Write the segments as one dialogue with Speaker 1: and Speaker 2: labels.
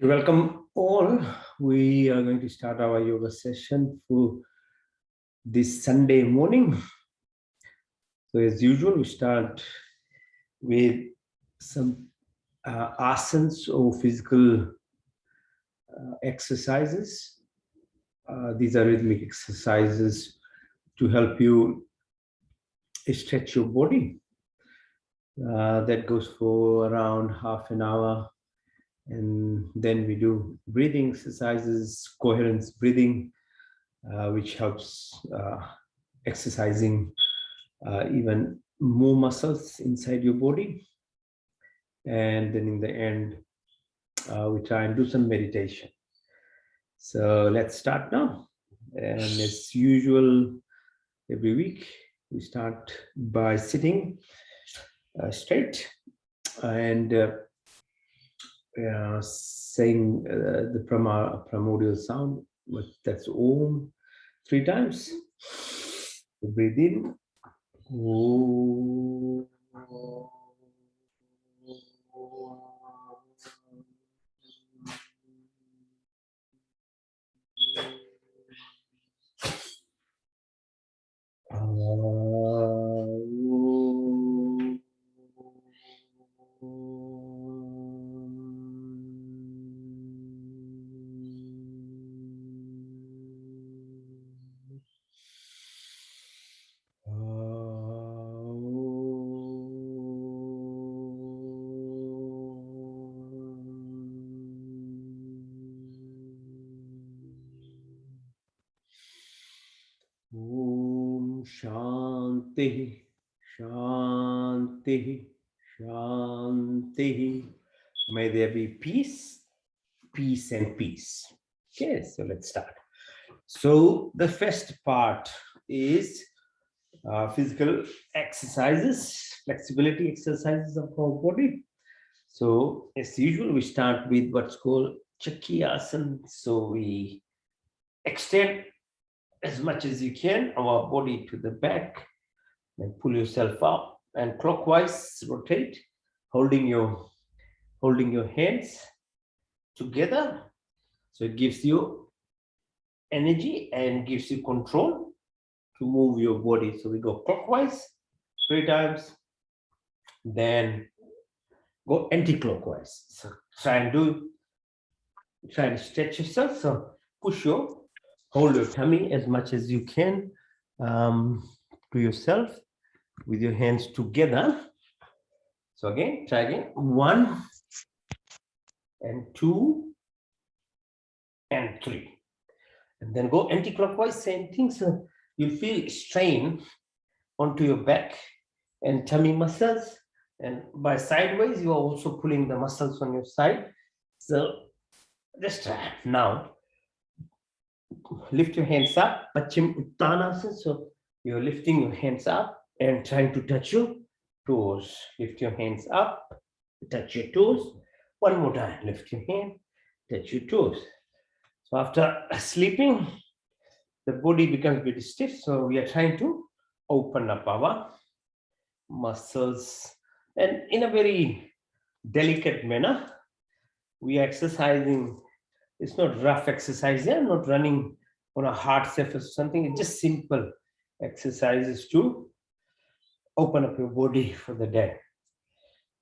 Speaker 1: Welcome all. We are going to start our yoga session for this Sunday morning. So as usual, we start with some asanas or physical exercises. These are rhythmic exercises to help you stretch your body. That goes for around half an hour. And then we do breathing exercises, coherence breathing, which helps exercising even more muscles inside your body. And then in the end, we try and do some meditation. So let's start now. And as usual, every week, we start by sitting straight and saying the primordial sound, that's Om 3 times. So breathe in. Om. Shanti, Shanti, Shanti. May there be peace, peace, and peace. Okay, so let's start. So the first part is physical exercises, flexibility exercises of our body. So as usual, we start with what's called Chaturanga. So we extend as much as you can our body to the back and pull yourself up and clockwise rotate, holding your hands together. So it gives you energy and gives you control to move your body. So we go clockwise 3 times, then go anti-clockwise. So try and stretch yourself. So hold your tummy as much as you can to yourself with your hands together. So again, try again. 1 and 2 and 3. And then go anti-clockwise, same thing. So you'll feel strain onto your back and tummy muscles. And by sideways, you are also pulling the muscles on your side. So just try. Now, lift your hands up, Paschim Uttanasana. So you're lifting your hands up and trying to touch your toes. Lift your hands up, touch your toes. One more time, lift your hand, touch your toes. So after sleeping, the body becomes a bit stiff. So we are trying to open up our muscles. And in a very delicate manner, we are exercising. It's not rough exercise, yeah? Not running on a hard surface or something. It's just simple exercises to open up your body for the day.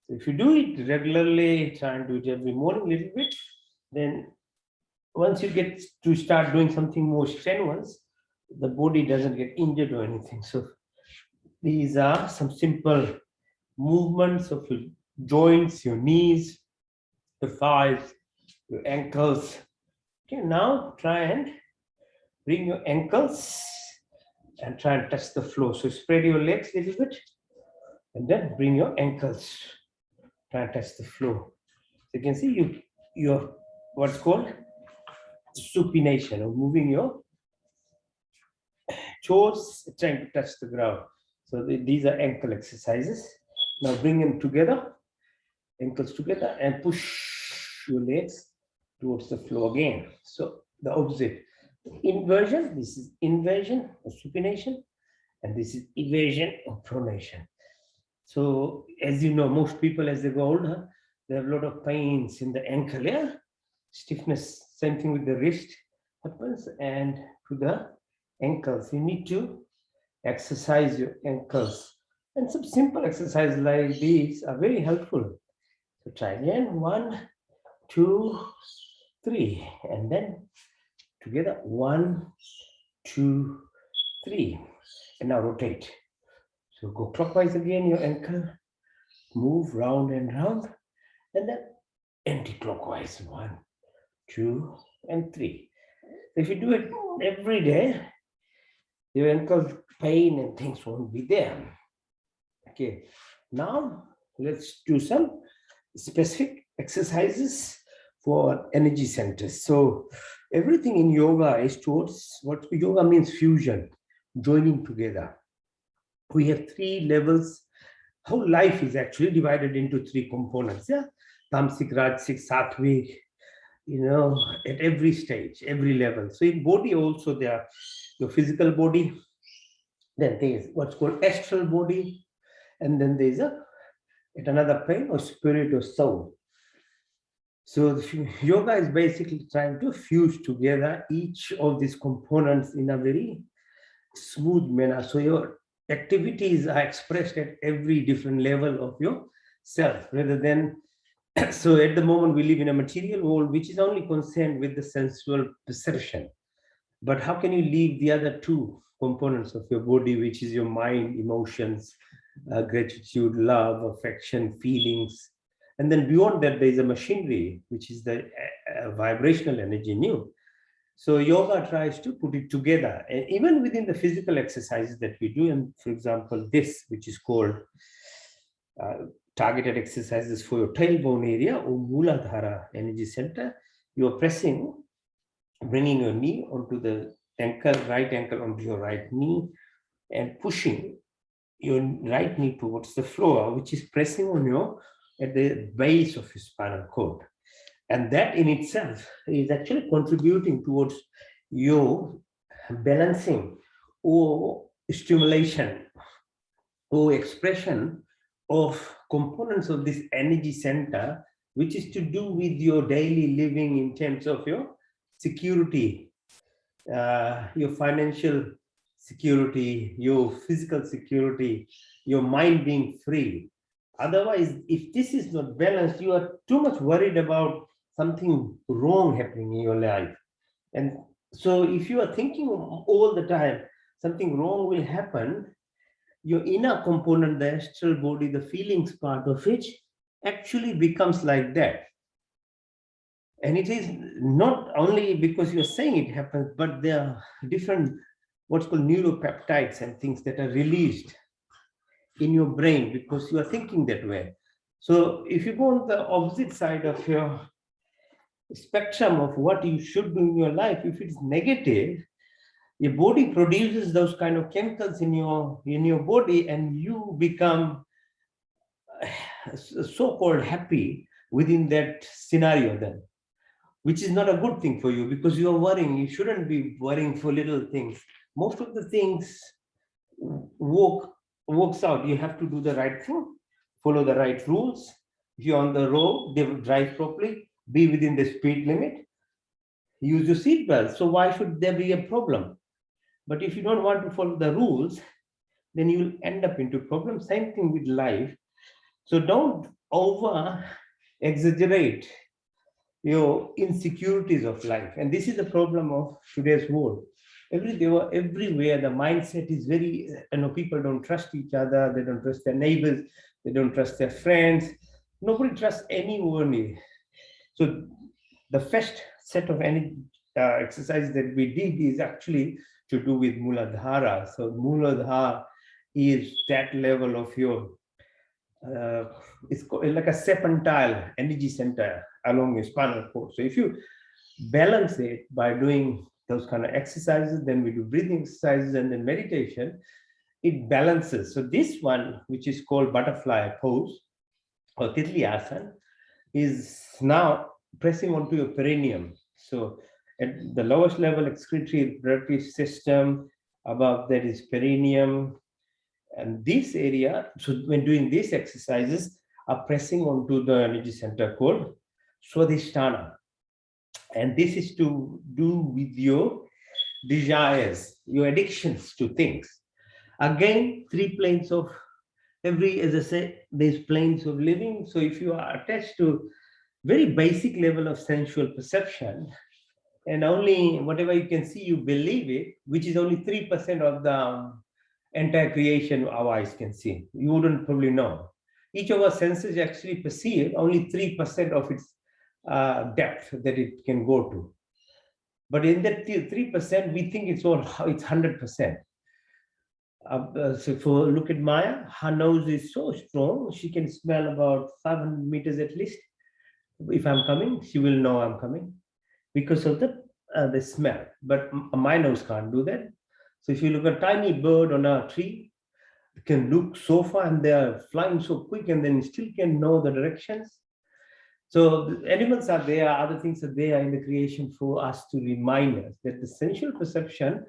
Speaker 1: So if you do it regularly, try and do it every morning a little bit, then once you get to start doing something more strenuous, the body doesn't get injured or anything. So these are some simple movements of your joints, your knees, your thighs, your ankles. Okay, now try and bring your ankles and try and touch the floor. So spread your legs a little bit and then bring your ankles. Try and touch the floor. So you can see your what's called supination, or moving your toes, trying to touch the ground. So these are ankle exercises. Now bring them together, ankles together, and push your legs towards the floor again. So the opposite. Inversion, this is inversion or supination, and this is evasion or pronation. So as you know, most people as they go older, they have a lot of pains in the ankle, yeah? stiffness. Same thing with the wrist happens, and to the ankles. You need to exercise your ankles. And some simple exercises like these are very helpful. So try again. 1, 2, 3. And then together. 1, 2, 3. And now rotate. So go clockwise again, your ankle. Move round and round. And then anti-clockwise. 1, 2, and 3. If you do it every day, your ankle pain and things won't be there. Okay, now let's do some specific exercises for energy centers. So everything in yoga is towards what yoga means: fusion, joining together. We have 3 levels. How life is actually divided into 3 components. Yeah, tamasic, rajasic, sattvic. At every stage, every level. So in body also, there are your physical body, then there is what's called astral body, and then there is another plane or spirit or soul. So yoga is basically trying to fuse together each of these components in a very smooth manner. So your activities are expressed at every different level of your self, rather than so at the moment we live in a material world which is only concerned with the sensual perception. But how can you leave the other 2 components of your body, which is your mind, emotions, gratitude, love, affection, feelings? And then beyond that, there is a machinery, which is the vibrational energy in you. So yoga tries to put it together. And even within the physical exercises that we do, and for example, this, which is called targeted exercises for your tailbone area or Muladhara energy center, you are pressing, bringing your knee onto the ankle, right ankle onto your right knee, and pushing your right knee towards the floor, which is pressing on at the base of your spinal cord. And that in itself is actually contributing towards your balancing or stimulation or expression of components of this energy center, which is to do with your daily living in terms of your security, your financial security, your physical security, your mind being free. Otherwise, if this is not balanced, you are too much worried about something wrong happening in your life. And so if you are thinking all the time something wrong will happen, your inner component, the astral body, the feelings part of it, actually becomes like that. And it is not only because you're saying it happens, but there are different what's called neuropeptides and things that are released in your brain because you are thinking that way. So if you go on the opposite side of your spectrum of what you should do in your life, if it's negative, your body produces those kind of chemicals in your body, and you become so-called happy within that scenario then, which is not a good thing for you because you are worrying. You shouldn't be worrying for little things. Most of the things works out. You have to do the right thing, follow the right rules. If you're on the road, they will drive properly, be within the speed limit, use your seatbelt. So why should there be a problem? But if you don't want to follow the rules, then you will end up into problems. Same thing with life. So don't over exaggerate your insecurities of life. And this is the problem of today's world. Everywhere the mindset is very, people don't trust each other, they don't trust their neighbors, they don't trust their friends, nobody trusts anyone. So the first set of any exercise that we did is actually to do with Muladhara. So Muladhara is that level of your it's like a serpentile energy center along your spinal cord. So if you balance it by doing those kind of exercises, then we do breathing exercises and then meditation, it balances. So this one, which is called butterfly pose or Titli Asana, is now pressing onto your perineum. So at the lowest level, excretory respiratory system, above that is perineum. And this area, so when doing these exercises, are pressing onto the energy center called Swadhisthana. And this is to do with your desires, your addictions to things. Again, three planes of as I say, there's planes of living. So if you are attached to very basic level of sensual perception, and only whatever you can see, you believe it, which is only 3% of the entire creation our eyes can see. You wouldn't probably know. Each of our senses actually perceive only 3% of its depth that it can go to. But in that 3%, we think it's 100%. So if you look at Maya, her nose is so strong, she can smell about 500 meters at least. If I'm coming, she will know I'm coming because of the smell. But my nose can't do that. So if you look at a tiny bird on a tree, it can look so far and they are flying so quick and then still can know the directions. So the animals are there, other things are there in the creation for us to remind us that the sensual perception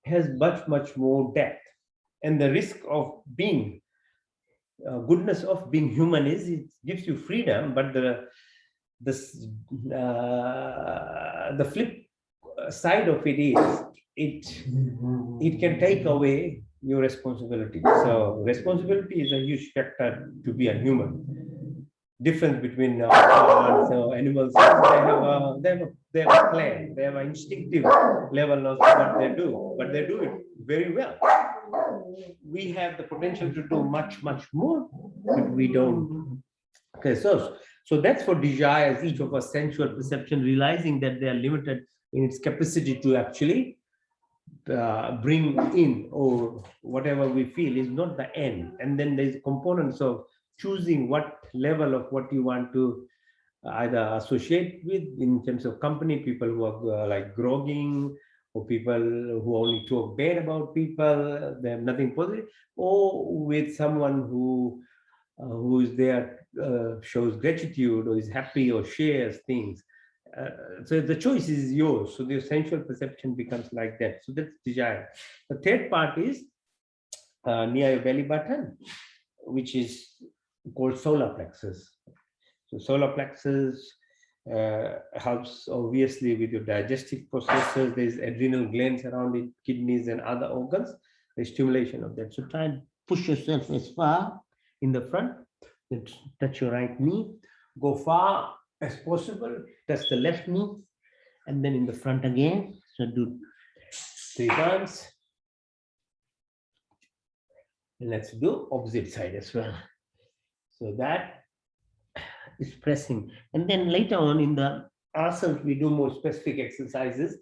Speaker 1: has much more depth. And the risk of being, goodness of being human is it gives you freedom, but the flip side of it is it can take away your responsibility. So responsibility is a huge factor to be a human. Difference between plants or animals, they have a plan, they have an instinctive level of what they do, but they do it very well. We have the potential to do much more, but we don't. Okay, so that's for desires, each of us sensual perception, realizing that they are limited in its capacity to actually bring in, or whatever we feel is not the end. And then there's components of choosing what level of what you want to either associate with in terms of company, people who are like grogging, or people who only talk bad about people, they have nothing positive, or with someone who is there, shows gratitude or is happy or shares things. So the choice is yours. So the sensual perception becomes like that. So that's desire. The third part is near your belly button, which is called solar plexus. So solar plexus helps obviously with your digestive processes. There's adrenal glands around it, kidneys and other organs, the stimulation of that. So try and push yourself as far in the front, then touch your right knee, go far as possible, touch the left knee, and then in the front again. So do 3 times. And let's do opposite side as well. So that is pressing. And then later on in the asanas, we do more specific exercises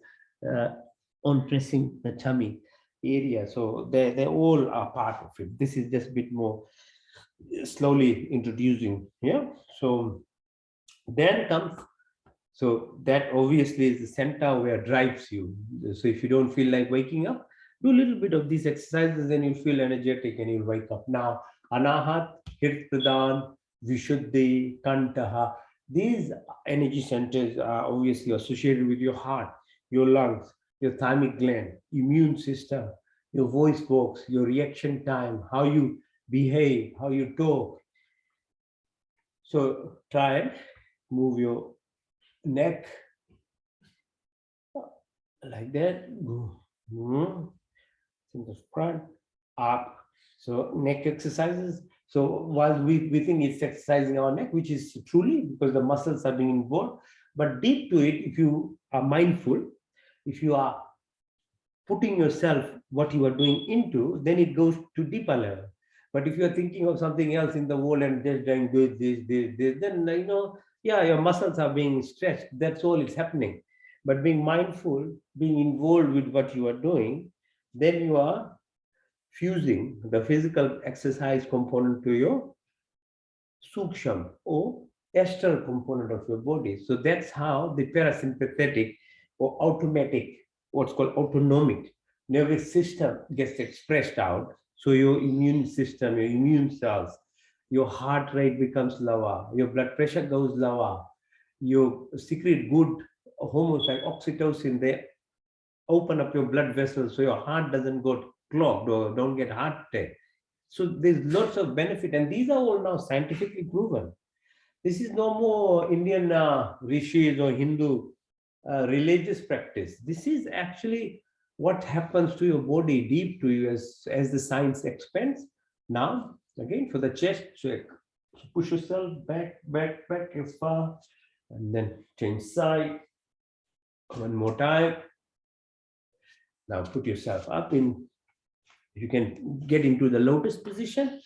Speaker 1: on pressing the tummy area. So they all are part of it. This is just a bit more slowly introducing. Yeah. So then comes, so that obviously is the center where drives you. So if you don't feel like waking up, do a little bit of these exercises and you feel energetic and you'll wake up. Now, Anahat, Hirtpradhan, Vishuddhi, Kantaha, these energy centers are obviously associated with your heart, your lungs, your thymic gland, immune system, your voice box, your reaction time, how you behave, how you talk. So try and move your neck like that. In the front, up. So neck exercises. So while we think it's exercising our neck, which is truly because the muscles are being involved, but deep to it, if you are mindful, if you are putting yourself, what you are doing into, then it goes to deeper level. But if you're thinking of something else in the world and just doing this, then yeah, your muscles are being stretched. That's all it's happening. But being mindful, being involved with what you are doing, then you are fusing the physical exercise component to your suksham or astral component of your body. So that's how the parasympathetic or automatic, what's called autonomic nervous system gets expressed out. So your immune system, your immune cells, your heart rate becomes lower, your blood pressure goes lower, you secrete good hormones like oxytocin, they open up your blood vessels so your heart doesn't go clogged or don't get heart attack. So there's lots of benefit, and these are all now scientifically proven. This is no more Indian rishis or Hindu religious practice. This is actually what happens to your body, deep to you, as the science expands. Now, again, for the chest, check. Push yourself back, back, back as far, and then change side. One more time. Now put yourself up in, you can get into the lotus position.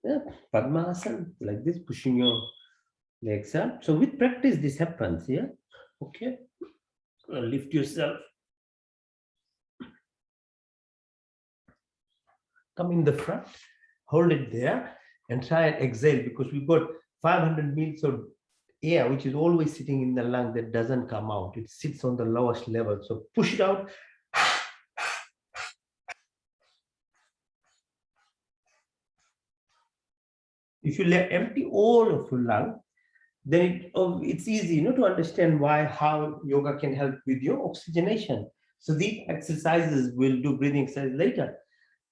Speaker 1: Yeah, Padmasana, like this, pushing your legs up. So with practice, this happens. Yeah. Okay. Lift yourself. Come in the front. Hold it there and try and exhale, because we've got 500 mils of air which is always sitting in the lung that doesn't come out. It sits on the lowest level. So push it out. If you let empty all of your lung, then it's easy, to understand how yoga can help with your oxygenation. So these exercises, we'll do breathing exercise later,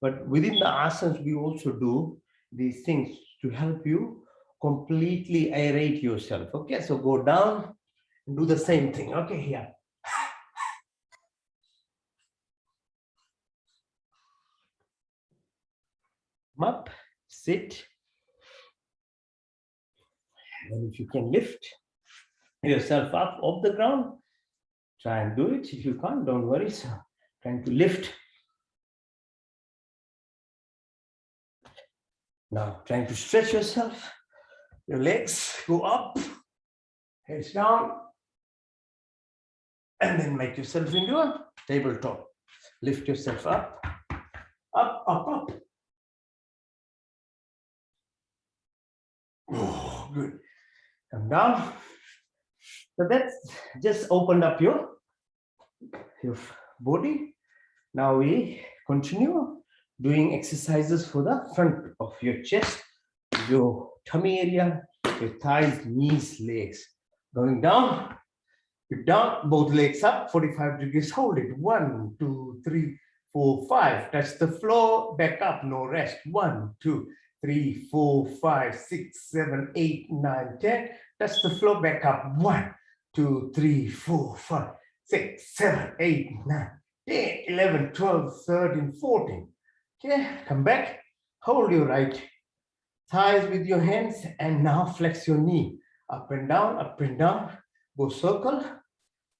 Speaker 1: but within the asanas we also do these things to help you completely aerate yourself. Okay, so go down and do the same thing. Okay, here. Come up, sit. And if you can lift yourself up off the ground, try and do it. If you can't, don't worry. So trying to lift. Now trying to stretch yourself. Your legs go up, heads down, and then make yourself into a tabletop. Lift yourself up, up, up, up. Oh, good. Come down. So that's just opened up your body. Now we continue doing exercises for the front of your chest, your tummy area, your thighs, knees, legs. Going down, hip down, both legs up, 45 degrees, hold it. 1, 2, 3, 4, 5. Touch the floor, back up, no rest. 1, 2, 3, 4, 5, 6, 7, 8, 9, 10. Touch the floor, back up. 1, 2, 3, 4, 5, 6, 7, 8, 9, 10, 11, 12, 13, 14. Okay, come back. Hold your right thighs with your hands, and now flex your knee. Up and down, go circle.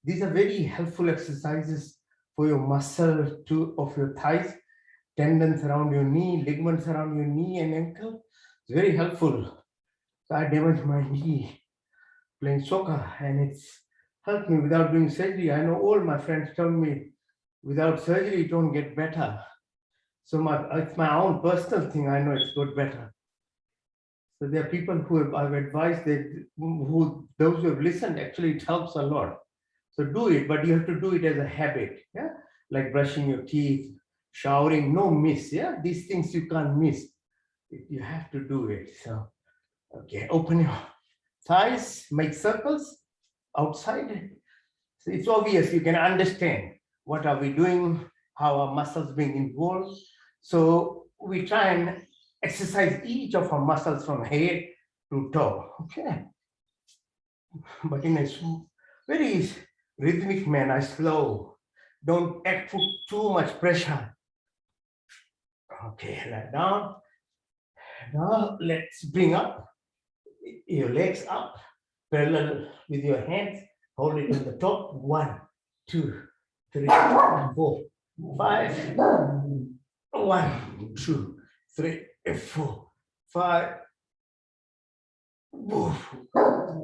Speaker 1: These are very helpful exercises for your muscle of your thighs, tendons around your knee, ligaments around your knee and ankle. It's very helpful. So I damaged my knee playing soccer, and it's helped me without doing surgery. I know all my friends tell me without surgery you don't get better. So it's my own personal thing. I know it's got better. So there are people who I've advised that those who have listened, actually it helps a lot. So do it, but you have to do it as a habit. Yeah, like brushing your teeth, showering, no miss. Yeah, these things you can't miss. You have to do it. So okay, open your thighs, make circles outside. So it's obvious, you can understand what are we doing, how are muscles being involved. So we try and exercise each of our muscles from head to toe. Okay, but in a very rhythmic manner, slow. Don't act for too much pressure. Okay, lie down. Now let's bring up your legs up, parallel with your hands. Hold it on the top. 1, 2, 3, 4, 5. 1, 2, 3, 4, 5.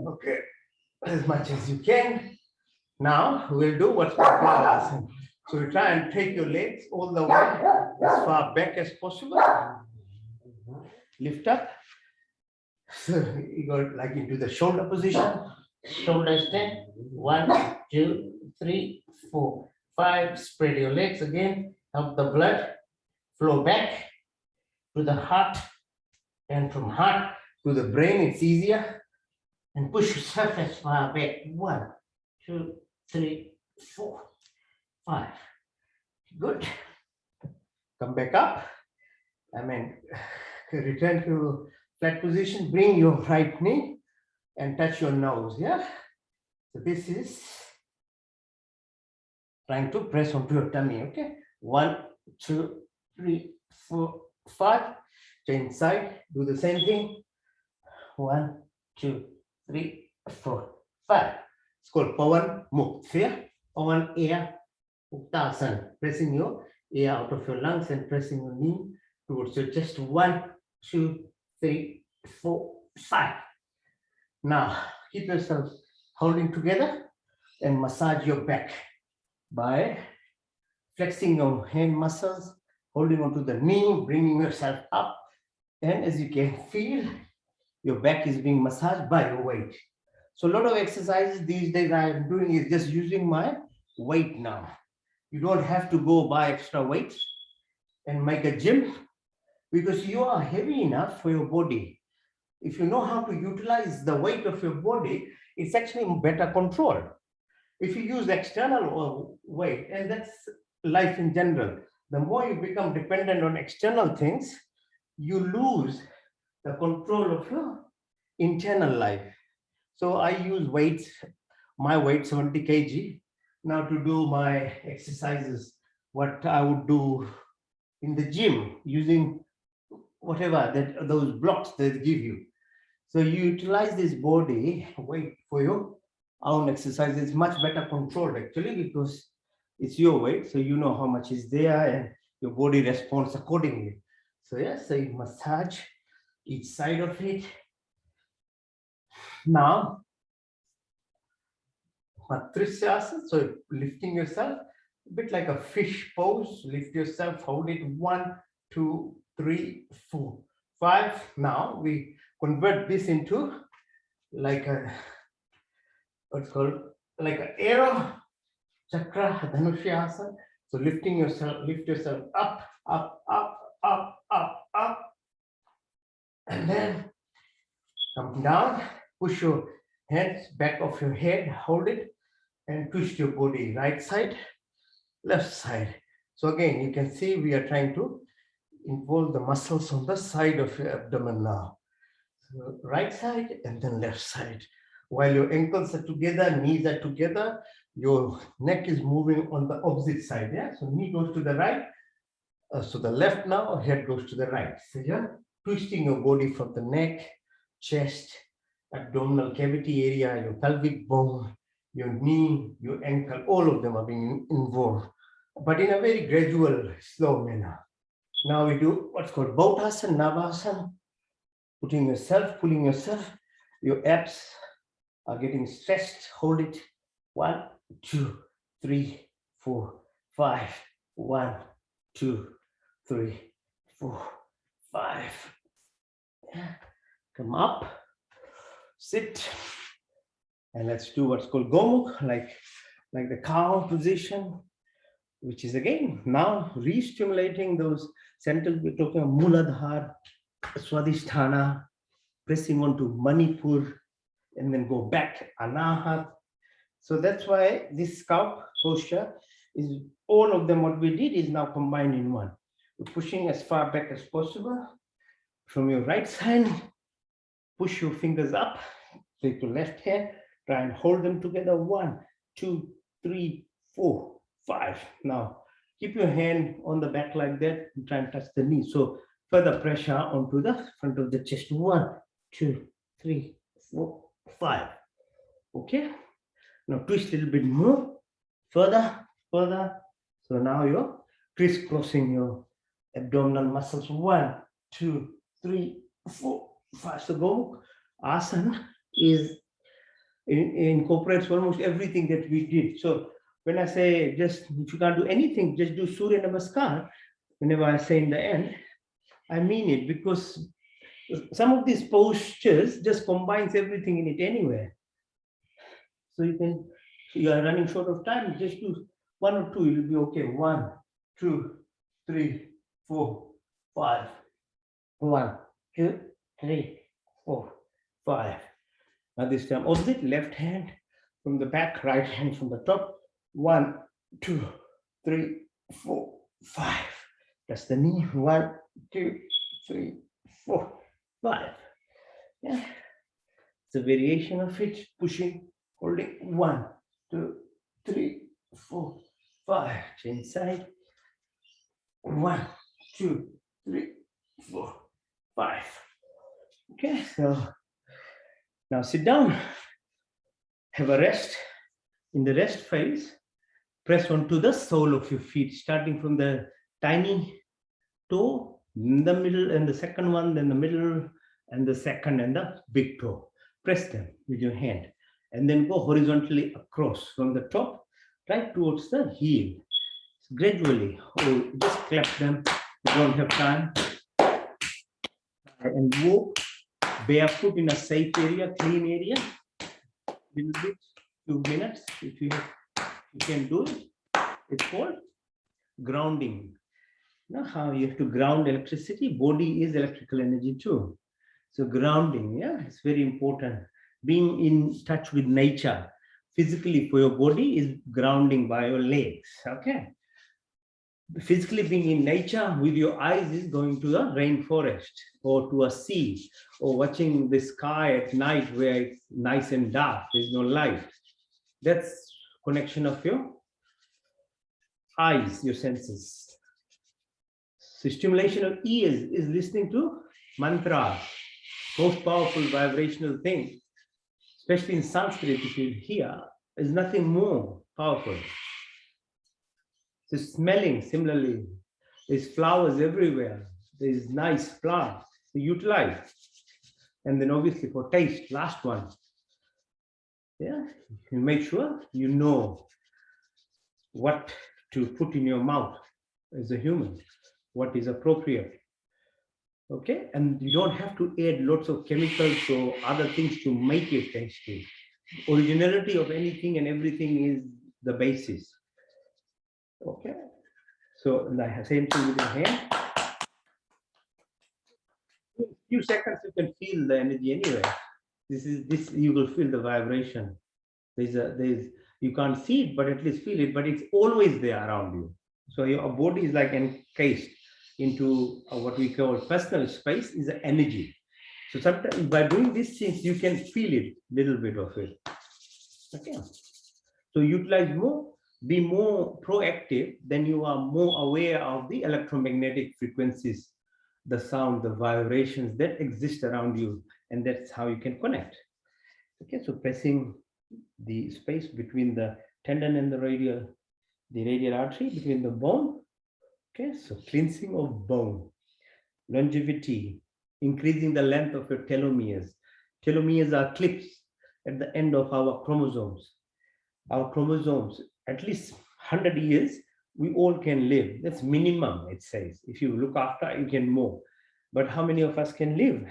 Speaker 1: Okay, as much as you can. Now we'll do what's called Makarasana. So you try and take your legs all the way as far back as possible. Lift up. So you go like into the shoulder position. Shoulders 10. 1, 2, 3, 4, 5. Spread your legs again. Help the blood flow back to the heart, and from heart to the brain. It's easier. And push yourself as far back. 1, 2, 3, 4, 5. Good. Come back up. Return to flat position. Bring your right knee and touch your nose. Yeah. So this is trying to press onto your tummy. Okay, 1, 2, 3, 4, 5. Change side, do the same thing. 1, 2, 3, 4, 5. It's called Pavan Mukta. Pavan air Boutas. Pressing your air out of your lungs and pressing your knee towards your chest. 1, 2, 3, 4, 5. Now keep yourself holding together and massage your back by flexing your hand muscles, holding onto the knee, bringing yourself up. And as you can feel, your back is being massaged by your weight. So a lot of exercises these days I am doing is just using my weight now. You don't have to go buy extra weights and make a gym because you are heavy enough for your body. If you know how to utilize the weight of your body, it's actually better control. If you use external weight, and that's life in general, the more you become dependent on external things, you lose the control of your internal life. So I use weights, my weight 70 kg, now to do my exercises, what I would do in the gym using whatever that those blocks they give you. So you utilize this body weight for your own exercise. It's much better controlled actually because it's your weight, so you know how much is there and your body responds accordingly. So yes, so you massage each side of it. Now, Makarasana, so lifting yourself, a bit like a fish pose. Lift yourself, hold it 1, 2, 3, 4, 5. Now we convert this into like a what's called like an arrow chakra Asana. So lifting yourself, lift yourself up, up, up, up, up, up, and then come down. Push your hands back of your head, hold it, and twist your body right side, left side. So again, you can see we are trying to involve the muscles on the side of your abdomen now. So right side and then left side. While your ankles are together, knees are together, your neck is moving on the opposite side. Yeah, so knee goes to the right, so the left now, head goes to the right. So you're twisting your body from the neck, chest, abdominal cavity area, your pelvic bone, your knee, your ankle, all of them are being involved, but in a very gradual, slow manner. Now we do what's called Boutas and Navasana, pulling yourself, your abs are getting stretched, hold it, 1, 2, 3, 4, 5, 1, 2, 3, 4, 5. Come up, sit, and let's do what's called Gomukh, like the cow position, which is again now re-stimulating those centers. We're talking about Muladhara, Swadhisthana, pressing onto Manipur, and then go back, Anahat. So that's why this cow posture is all of them. What we did is now combined in one. We're pushing as far back as possible from your right side. Push your fingers up, take your left hand, try and hold them together. 1, 2, 3, 4, 5. Now keep your hand on the back like that and try and touch the knee. So further pressure onto the front of the chest. 1, 2, 3, 4, 5. Okay. Now twist a little bit more. Further. So now you're crisscrossing your abdominal muscles. 1, 2, 3, 4, 5. So Gomukh Asana is incorporates almost everything that we did. So when I say just if you can't do anything, just do Surya Namaskar. Whenever I say in the end, I mean it, because some of these postures just combines everything in it anyway. So you are running short of time, just do 1 or 2, you'll be okay. 1, 2, 3, 4, 5. 1, 2, 3, 4, 5. Now this time opposite, left hand from the back, right hand from the top. 1, 2, 3, 4, 5. That's the knee. 1, 2, 3, 4, 5. Yeah. It's a variation of it. Pushing, holding. 1, 2, 3, 4, 5. Change side. 1, 2, 3, 4, 5. Okay, so now sit down. Have a rest. In the rest phase, press onto the sole of your feet, starting from the tiny toe, in the middle, and the second one, then the middle, and the second, and the big toe. Press them with your hand, and then go horizontally across from the top right towards the heel. Gradually, just clap them. You don't have time. And walk barefoot in a safe area, clean area. Little bit, 2 minutes. If you can do it. It's called grounding. You know how you have to ground electricity? Body is electrical energy too. So grounding, yeah, it's very important. Being in touch with nature physically for your body is grounding by your legs. Okay. Physically being in nature with your eyes is going to a rainforest or to a sea or watching the sky at night where it's nice and dark, there's no light. That's connection of your eyes, your senses. So stimulation of ears is listening to mantra, most powerful vibrational thing, especially in Sanskrit, if you hear, is nothing more powerful. So smelling, similarly, there's flowers everywhere. There's nice plants to utilize. And then obviously for taste, last one. Yeah, you make sure you know what to put in your mouth as a human, what is appropriate. Okay, and you don't have to add lots of chemicals or other things to make it tasty. Originality of anything and everything is the basis. Okay, so the same thing with your hand. In a few seconds you can feel the energy anyway. This you will feel the vibration. There's you can't see it, but at least feel it, but it's always there around you. So your body is like encased into what we call personal space is the energy. So sometimes by doing these things, you can feel it, little bit of it. Okay. So utilize more, be more proactive, then you are more aware of the electromagnetic frequencies, the sound, the vibrations that exist around you, and that's how you can connect. Okay, so pressing the space between the tendon and the radial artery, between the bone. Okay, so cleansing of bone, longevity, increasing the length of your telomeres. Telomeres are clips at the end of our chromosomes. Our chromosomes, at least 100 years, we all can live. That's minimum, it says. If you look after, you can more. But how many of us can live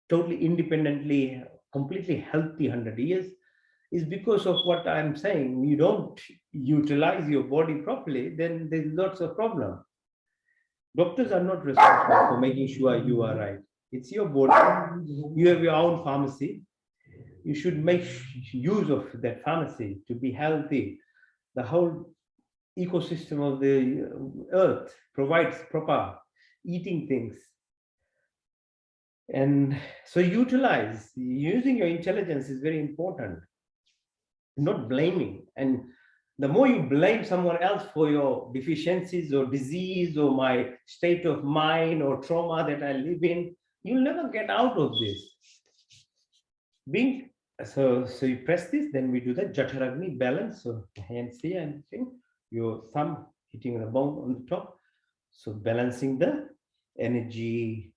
Speaker 1: totally independently, completely healthy 100 years? Is because of what I'm saying. You don't utilize your body properly, then there's lots of problem. Doctors are not responsible for making sure you are right. It's your body. You have your own pharmacy. You should make use of that pharmacy to be healthy. The whole ecosystem of the earth provides proper eating things. And so utilize, using your intelligence is very important. Not blaming. And the more you blame someone else for your deficiencies or disease or my state of mind or trauma that I live in, you'll never get out of this. So you press this, then we do the Chaturanga Balance. So hands here and your thumb hitting the bone on the top. So balancing the energy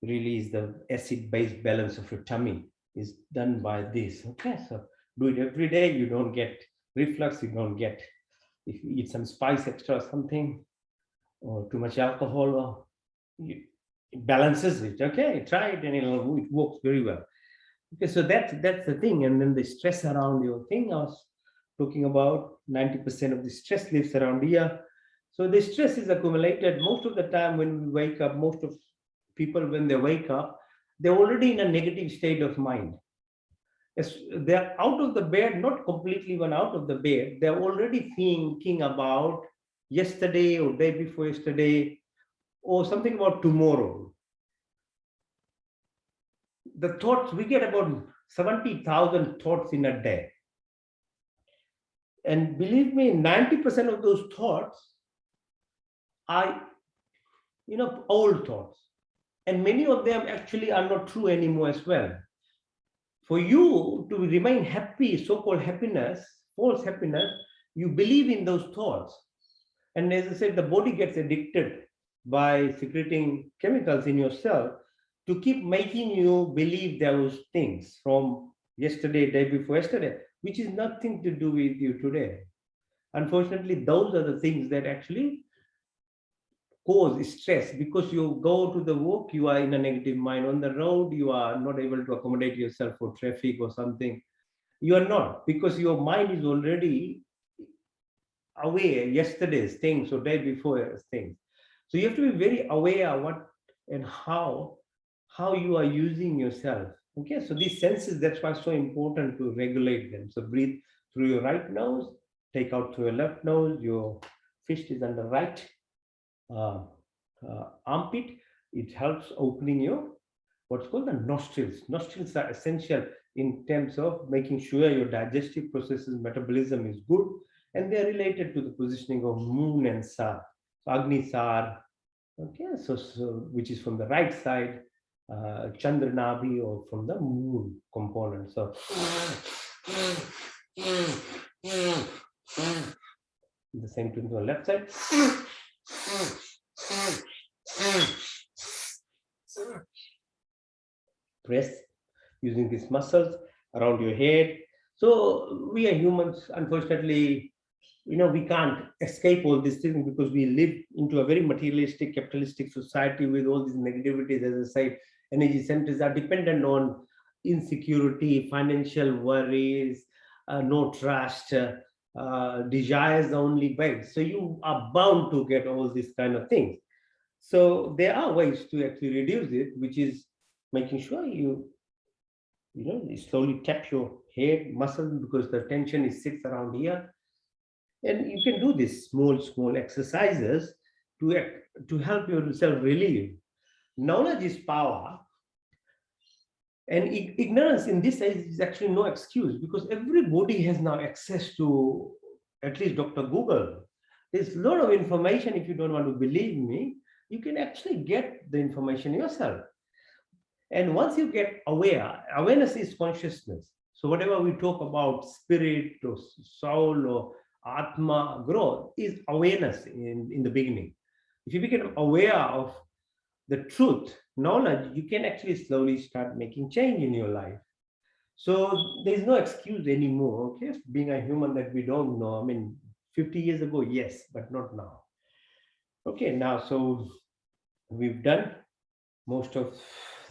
Speaker 1: release, the acid-base balance of your tummy is done by this. Okay, so do it every day. You don't get reflux. You don't get, if you eat some spice extra or something, or too much alcohol, or it balances it. Okay, try it and it works very well. Okay, so that's the thing. And then the stress around your thing, I was talking about 90% of the stress lives around here. So the stress is accumulated most of the time when we wake up. Most of people, when they wake up, they're already in a negative state of mind. They're out of the bed, not completely even out of the bed. They're already thinking about yesterday or day before yesterday or something about tomorrow. The thoughts, we get about 70,000 thoughts in a day. And believe me, 90% of those thoughts are, old thoughts. And many of them actually are not true anymore as well. For you to remain happy, so-called happiness, false happiness, you believe in those thoughts. And as I said, the body gets addicted by secreting chemicals in your cell to keep making you believe those things from yesterday, day before yesterday, which is nothing to do with you today. Unfortunately, those are the things that actually cause stress, because you go to the work, you are in a negative mind. On the road, you are not able to accommodate yourself for traffic or something. You are not, because your mind is already aware yesterday's things or day before things. So you have to be very aware what and how you are using yourself. Okay, so these senses, that's why it's so important to regulate them. So breathe through your right nose, take out through your left nose. Your fist is on the right uh, armpit. It helps opening your what's called the nostrils. Nostrils are essential in terms of making sure your digestive processes, metabolism is good, and they are related to the positioning of moon and sar. So Agni Sar, okay, so which is from the right side, Chandra Nabi, or from the moon component. So the same thing to the left side. Press using these muscles around your head. So we are humans, unfortunately, we can't escape all these things because we live into a very materialistic, capitalistic society with all these negativities. As I say, energy centers are dependent on insecurity, financial worries, no trust, desires only base. So you are bound to get all these kind of things. So there are ways to actually reduce it, which is making sure you slowly tap your head muscle, because the tension is sits around here. And you can do this small exercises to help yourself relieve. Knowledge is power, and ignorance in this age is actually no excuse, because everybody has now access to at least Dr. Google. There's a lot of information. If you don't want to believe me, you can actually get the information yourself. And once you get aware, awareness is consciousness. So whatever we talk about spirit or soul or Atma growth is awareness in the beginning. If you become aware of the truth, knowledge, you can actually slowly start making change in your life. So there's no excuse anymore, okay, being a human that we don't know. I mean, 50 years ago, yes, but not now. Okay, now, so we've done most of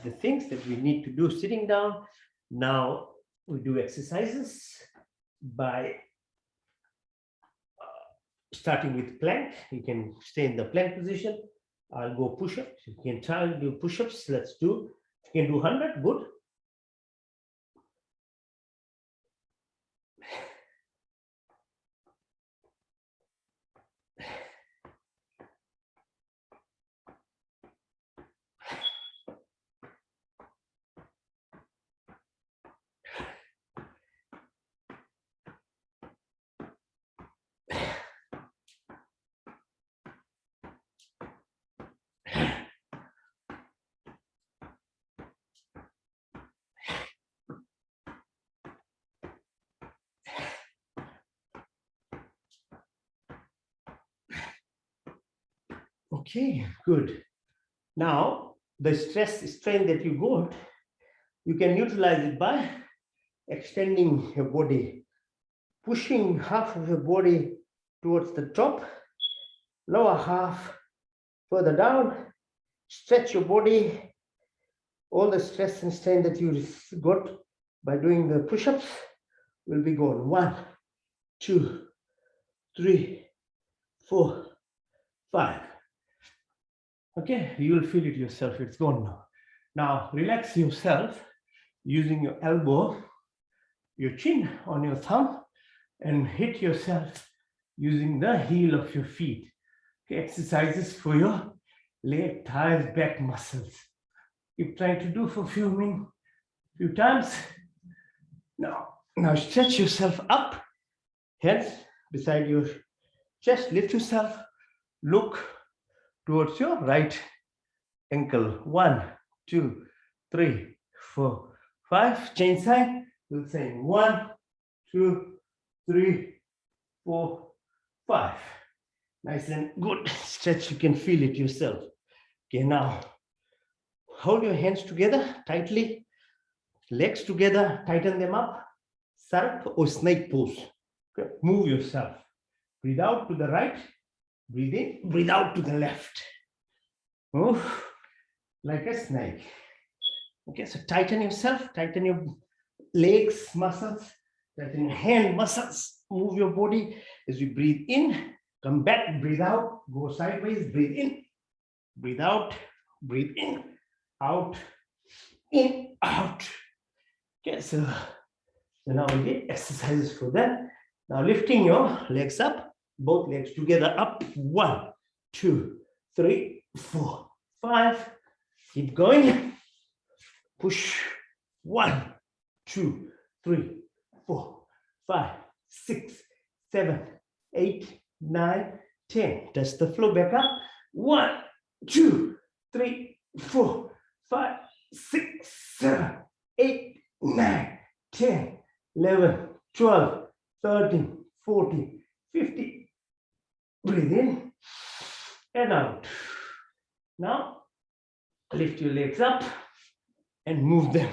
Speaker 1: the things that we need to do sitting down. Now we do exercises by starting with plank. You can stay in the plank position. I'll go push-ups. You can try and do push-ups. Let's do. If you can do 100, good. Okay, good. Now, the strain that you got, you can neutralize it by extending your body, pushing half of your body towards the top, lower half further down, stretch your body. All the stress and strain that you got by doing the push-ups will be gone. 1, 2, 3, 4, 5. Okay, you will feel it yourself. It's gone now. Now relax yourself using your elbow, your chin on your thumb, and hit yourself using the heel of your feet. Okay, exercises for your leg, thighs, back muscles. Keep trying to do for a few times. Now stretch yourself up, Hands beside your chest. Lift yourself. Look towards your right ankle. 1, 2, 3, 4, 5. Change side. We'll say 1, 2, 3, 4, 5. Nice and good stretch. You can feel it yourself. Okay, now hold your hands together tightly. Legs together. Tighten them up. Sarp or snake pose. Okay. Move yourself. Breathe out to the right. Breathe in. Breathe out to the left. Move like a snake. Okay, so tighten yourself. Tighten your legs muscles. Tighten your hand muscles. Move your body as you breathe in. Come back. Breathe out. Go sideways. Breathe in. Breathe out. Breathe in. Out. In. Out. Okay, so now we did exercises for that. Now lifting your legs up, both legs together up. 1, 2, 3, 4, 5. Keep going. Push. 1, 2, 3, 4, 5, 6, 7, 8, 9, 10. Touch the floor back up. 1, 2, 3, 4, 5, 6, 7, 8, 9, 10, 11, 12, 13, 14, 15. Breathe in and out. Now, lift your legs up and move them.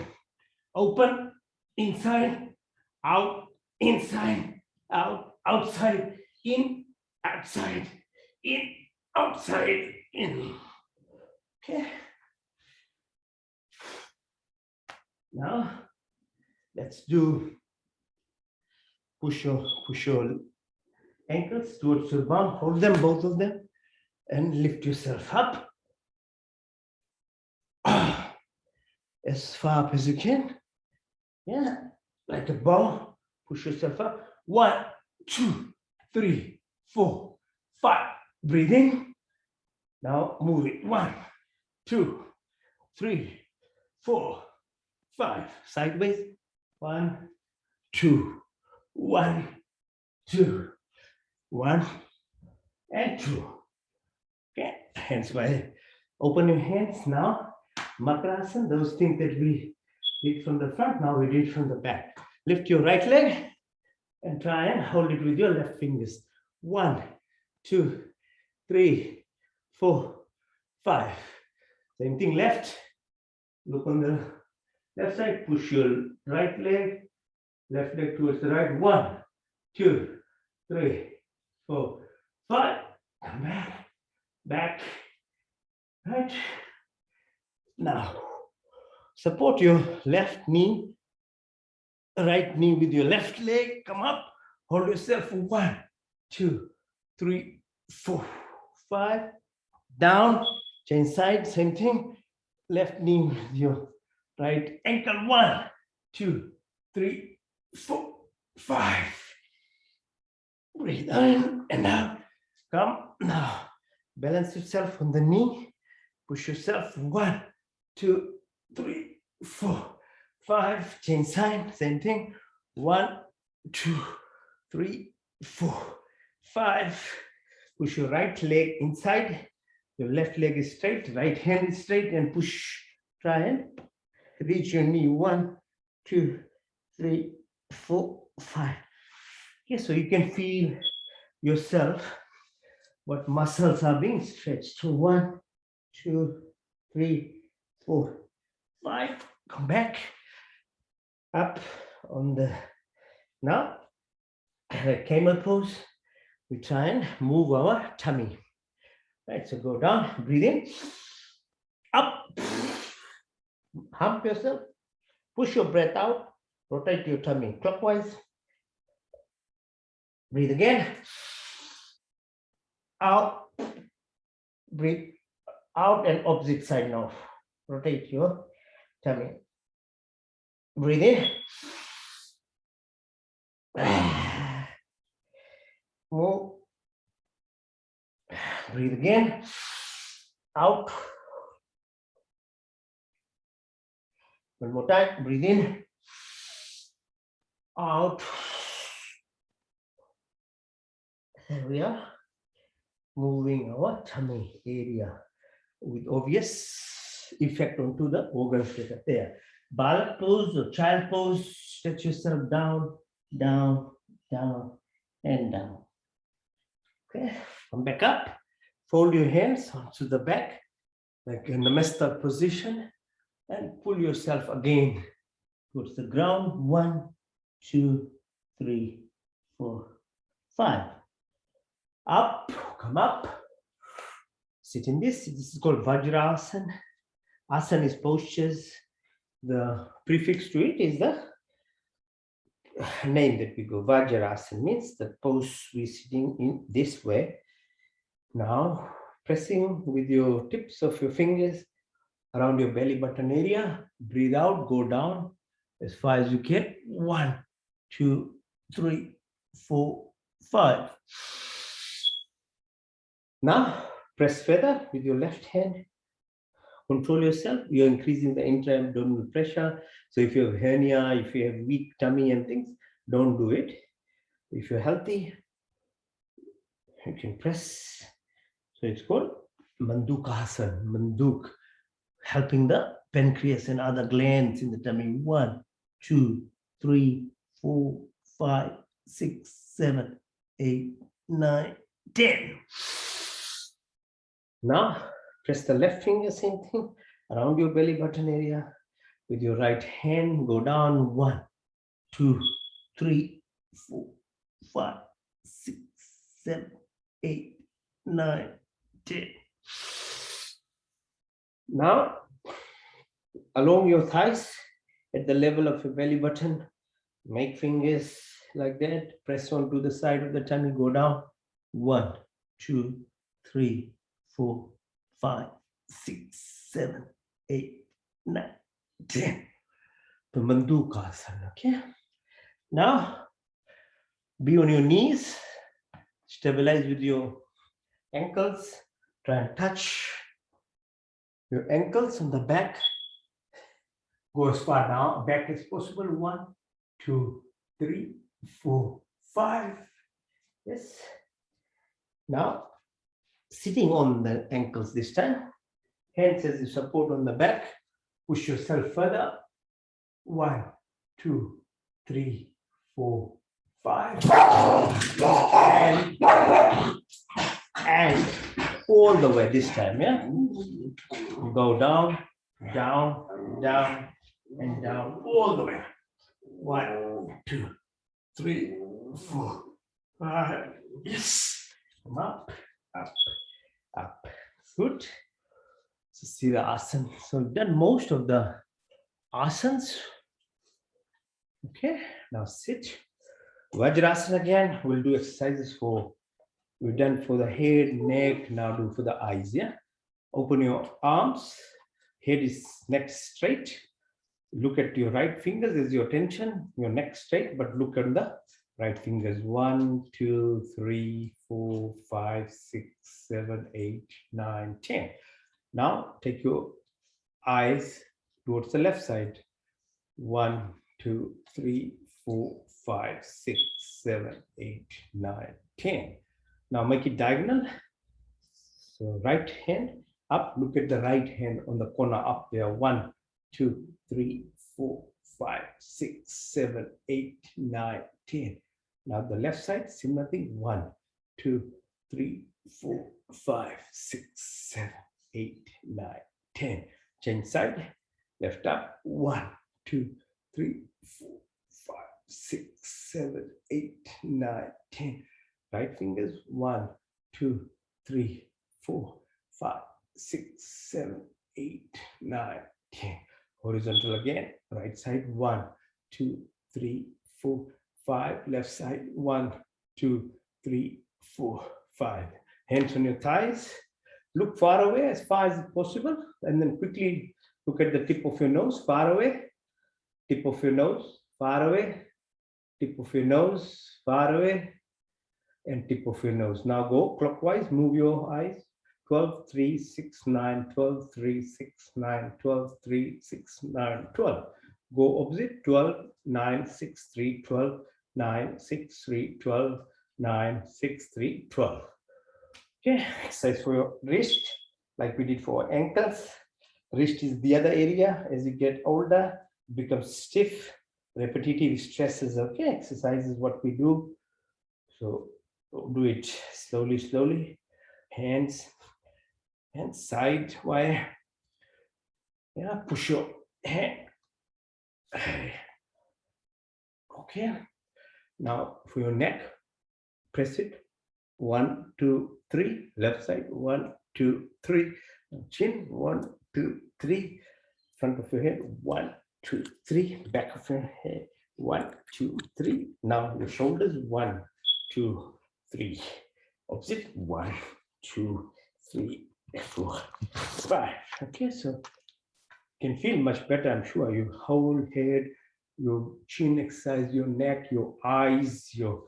Speaker 1: Open, inside, out, inside, out, outside, in, outside, in, outside, in. Okay. Now, let's do push your ankles towards your bum. Hold them, both of them, and lift yourself up as far up as you can. Yeah, like a ball. Push yourself up. 1, 2, 3, 4, 5. Breathe in. Now move it. 1, 2, 3, 4, 5. Sideways. 1, 2, 1, 2, 1, and 2. Okay, hands wide. Open your hands now. Makarasana, those things that we did from the front, now we did from the back. Lift your right leg and try and hold it with your left fingers. 1, 2, 3, 4, 5. Same thing left. Look on the left side. Push your right leg, left leg towards the right. 1, 2, 3, 4, 5. Come back, back, right. Now, support your left knee, right knee with your left leg. Come up, hold yourself for 1, 2, 3, 4, 5. Down, change side, same thing. Left knee with your right ankle. 1, 2, 3, 4, 5. Breathe in and out. Come now. Balance yourself on the knee. Push yourself. 1, 2, 3, 4, 5. Change side. Same thing. 1, 2, 3, 4, 5. Push your right leg inside. Your left leg is straight. Right hand is straight and push. Try and reach your knee. 1, 2, 3, 4, 5. Okay, so you can feel yourself what muscles are being stretched. So 1, 2, 3, 4, 5. Come back up on the now camel pose. We try and move our tummy. Right, so go down, breathe in, up, hump yourself, push your breath out, rotate your tummy clockwise. Breathe again. Out. Breathe out and opposite side now. Rotate your tummy. Breathe in. Move. Breathe again. Out. One more time. Breathe in. Out. Here we are, moving our tummy area with obvious effect onto the organs there. Balak pose or child pose, stretch yourself down, down, down, and down. Okay, come back up, fold your hands onto the back, like in the Namaste position, and pull yourself again towards the ground. 1, 2, 3, 4, 5. Up, come up, sit in this. This is called Vajrasana. Asana is postures. The prefix to it is the name that we go. Vajrasana means the pose we sitting in this way. Now, pressing with your tips of your fingers around your belly button area. Breathe out, go down as far as you can. 1, 2, 3, 4, 5. Now, press further with your left hand. Control yourself. You're increasing the intra-abdominal pressure. So if you have hernia, if you have weak tummy and things, don't do it. If you're healthy, you can press. So it's called Mandukasana. Manduk, helping the pancreas and other glands in the tummy. 1, 2, 3, 4, 5, 6, 7, 8, 9, 10. Now, press the left finger, same thing, around your belly button area. With your right hand, go down. 1, 2, 3, 4, 5, 6, 7, 8, 9, 10. Now, along your thighs, at the level of your belly button, make fingers like that. Press onto the side of the tummy, go down. 1, 2, 3, 4, 5, 6, 7, 8, 9, 10. The Mandukasana, okay? Now, be on your knees, stabilize with your ankles, try and touch your ankles on the back. Go as far down, back as possible. 1, 2, 3, 4, 5. Yes. Now, sitting on the ankles this time, hands as you support on the back, push yourself further. 1, 2, 3, 4, 5. And all the way this time, yeah? Go down, down, down, and down, all the way. 1, 2, 3, 4, 5. Yes. Come up, up, up. Good. So see the asana. So we've done most of the asanas. Okay, now sit. Vajrasana again. We'll do exercises for, we've done for the head, neck, now do for the eyes. Yeah. Open your arms. Head is neck straight. Look at your right fingers as your attention. Your neck straight, but look at the right fingers. 1, 2, 3, 4, 5, 6, 7, 8, 9, 10. Now take your eyes towards the left side. 1, 2, 3, 4, 5, 6, 7, 8, 9, 10. Now make it diagonal. So right hand up. Look at the right hand on the corner up there. 1, 2, 3, 4, 5, 6, 7, 8, 9, 10. Now the left side, similar thing. 1, 2, 3, 4, 5, 6, 7, 8, 9, 10. Change side. Left up. 1, 2, 3, 4, 5, 6, 7, 8, 9, 10. Right fingers. 1, 2, 3, 4, 5, 6, 7, 8, 9, 10. Horizontal again. Right side. 1, 2, 3, 4, 5. Left side. 1, 2, 3, 4, 5. Hands on your thighs. Look far away as far as possible, and then quickly look at the tip of your nose. Far away. Tip of your nose. Far away. Tip of your nose. Far away. And tip of your nose. Now go clockwise. Move your eyes. 12, 3, 6, 9, 12, 3, 6, 9, 12, 3, 6, 9, 12. Go opposite. 12, 9, 6, 3, 12, 9, 6, 3, 12, 9, 6, 3, 12. Okay, exercise for your wrist, like we did for ankles. Wrist is the other area. As you get older, it becomes stiff. Repetitive stresses. Okay, exercise is what we do. So do it slowly, slowly. Hands and side wire. Yeah, push your hand. Okay. Now for your neck, press it. 1, 2, 3. Left side. 1, 2, 3. Chin. 1, 2, 3. Front of your head. 1, 2, 3. Back of your head. 1, 2, 3. Now your shoulders. 1, 2, 3. Opposite. 1, 2, 3, 4, 5. Okay, so you can feel much better, I'm sure. Your whole head, your chin exercise, your neck, your eyes, your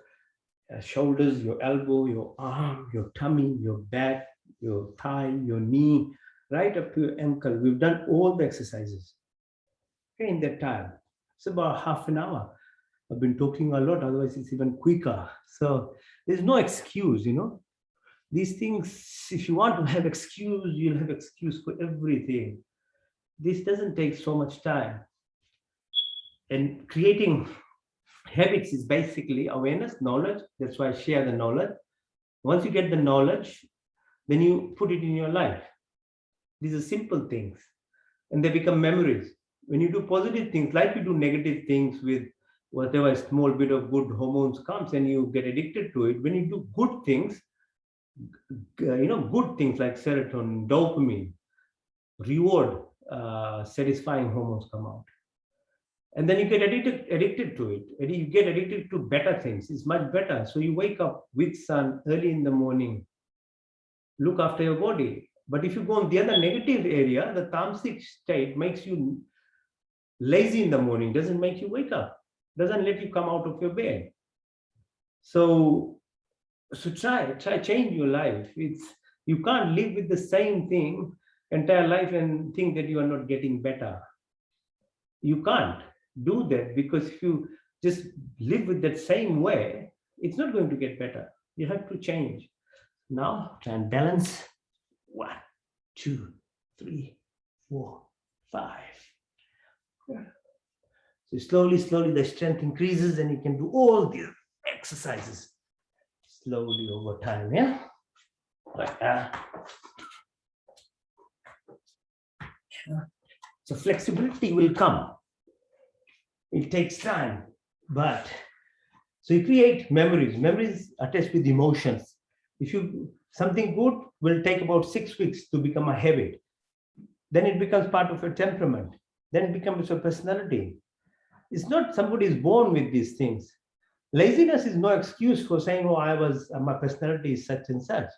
Speaker 1: shoulders, your elbow, your arm, your tummy, your back, your thigh, your knee, right up to your ankle. We've done all the exercises. Okay, in that time. It's about half an hour. I've been talking a lot, otherwise it's even quicker. So there's no excuse, These things, if you want to have excuse, you'll have excuse for everything. This doesn't take so much time. And creating habits is basically awareness, knowledge. That's why I share the knowledge. Once you get the knowledge, then you put it in your life. These are simple things. And they become memories. When you do positive things, like you do negative things with whatever small bit of good hormones comes and you get addicted to it. When you do good things, good things like serotonin, dopamine, reward, satisfying hormones come out. And then you get addicted to it. And you get addicted to better things. It's much better. So you wake up with sun early in the morning. Look after your body. But if you go on the other negative area, the tamasic state makes you lazy in the morning, doesn't make you wake up, doesn't let you come out of your bed. So try change your life. You can't live with the same thing entire life and think that you are not getting better. You can't do that, because if you just live with that same way, it's not going to get better. You have to change. Now try and balance. 1, 2, 3, 4, 5. So slowly the strength increases and you can do all these exercises slowly over time. Yeah, like that. So flexibility will come. It takes time, but so you create memories. Memories attached with emotions. Something good will take about 6 weeks to become a habit. Then it becomes part of your temperament. Then it becomes your personality. It's not somebody is born with these things. Laziness is no excuse for saying, "Oh, my personality is such and such."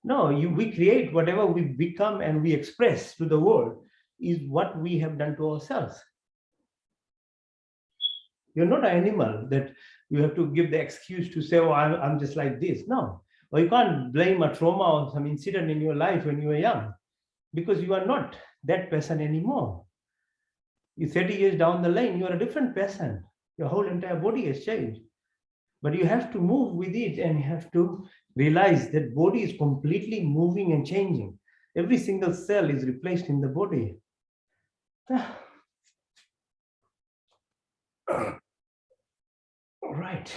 Speaker 1: No, we create whatever we become and we express to the world is what we have done to ourselves. You're not an animal that you have to give the excuse to say, "Oh, I'm just like this." No, or you can't blame a trauma or some incident in your life when you were young, because you are not that person anymore. You 30 years down the lane, you are a different person. Your whole entire body has changed. But you have to move with it and you have to realize that body is completely moving and changing. Every single cell is replaced in the body. All right.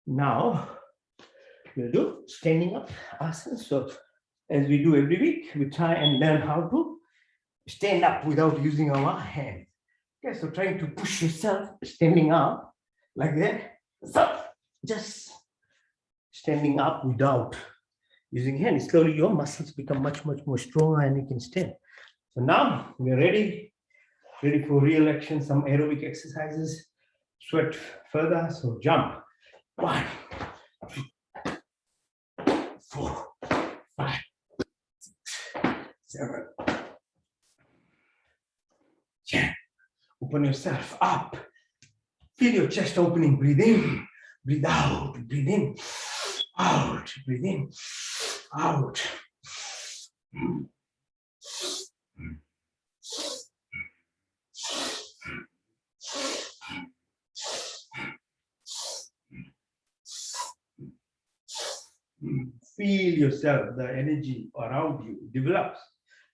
Speaker 1: Now we'll do standing up asanas. So as we do every week, we try and learn how to stand up without using our hands. Okay, so trying to push yourself, standing up like that. So just standing up without using hands. Slowly your muscles become much more stronger and you can stand. So now we're ready for real action, some aerobic exercises. Sweat further, so jump. 1, 4, 5, 6, 7, 10. Open yourself up. Feel your chest opening. Breathe in, breathe out, breathe in, out, breathe in, out. feel yourself, the energy around you develops.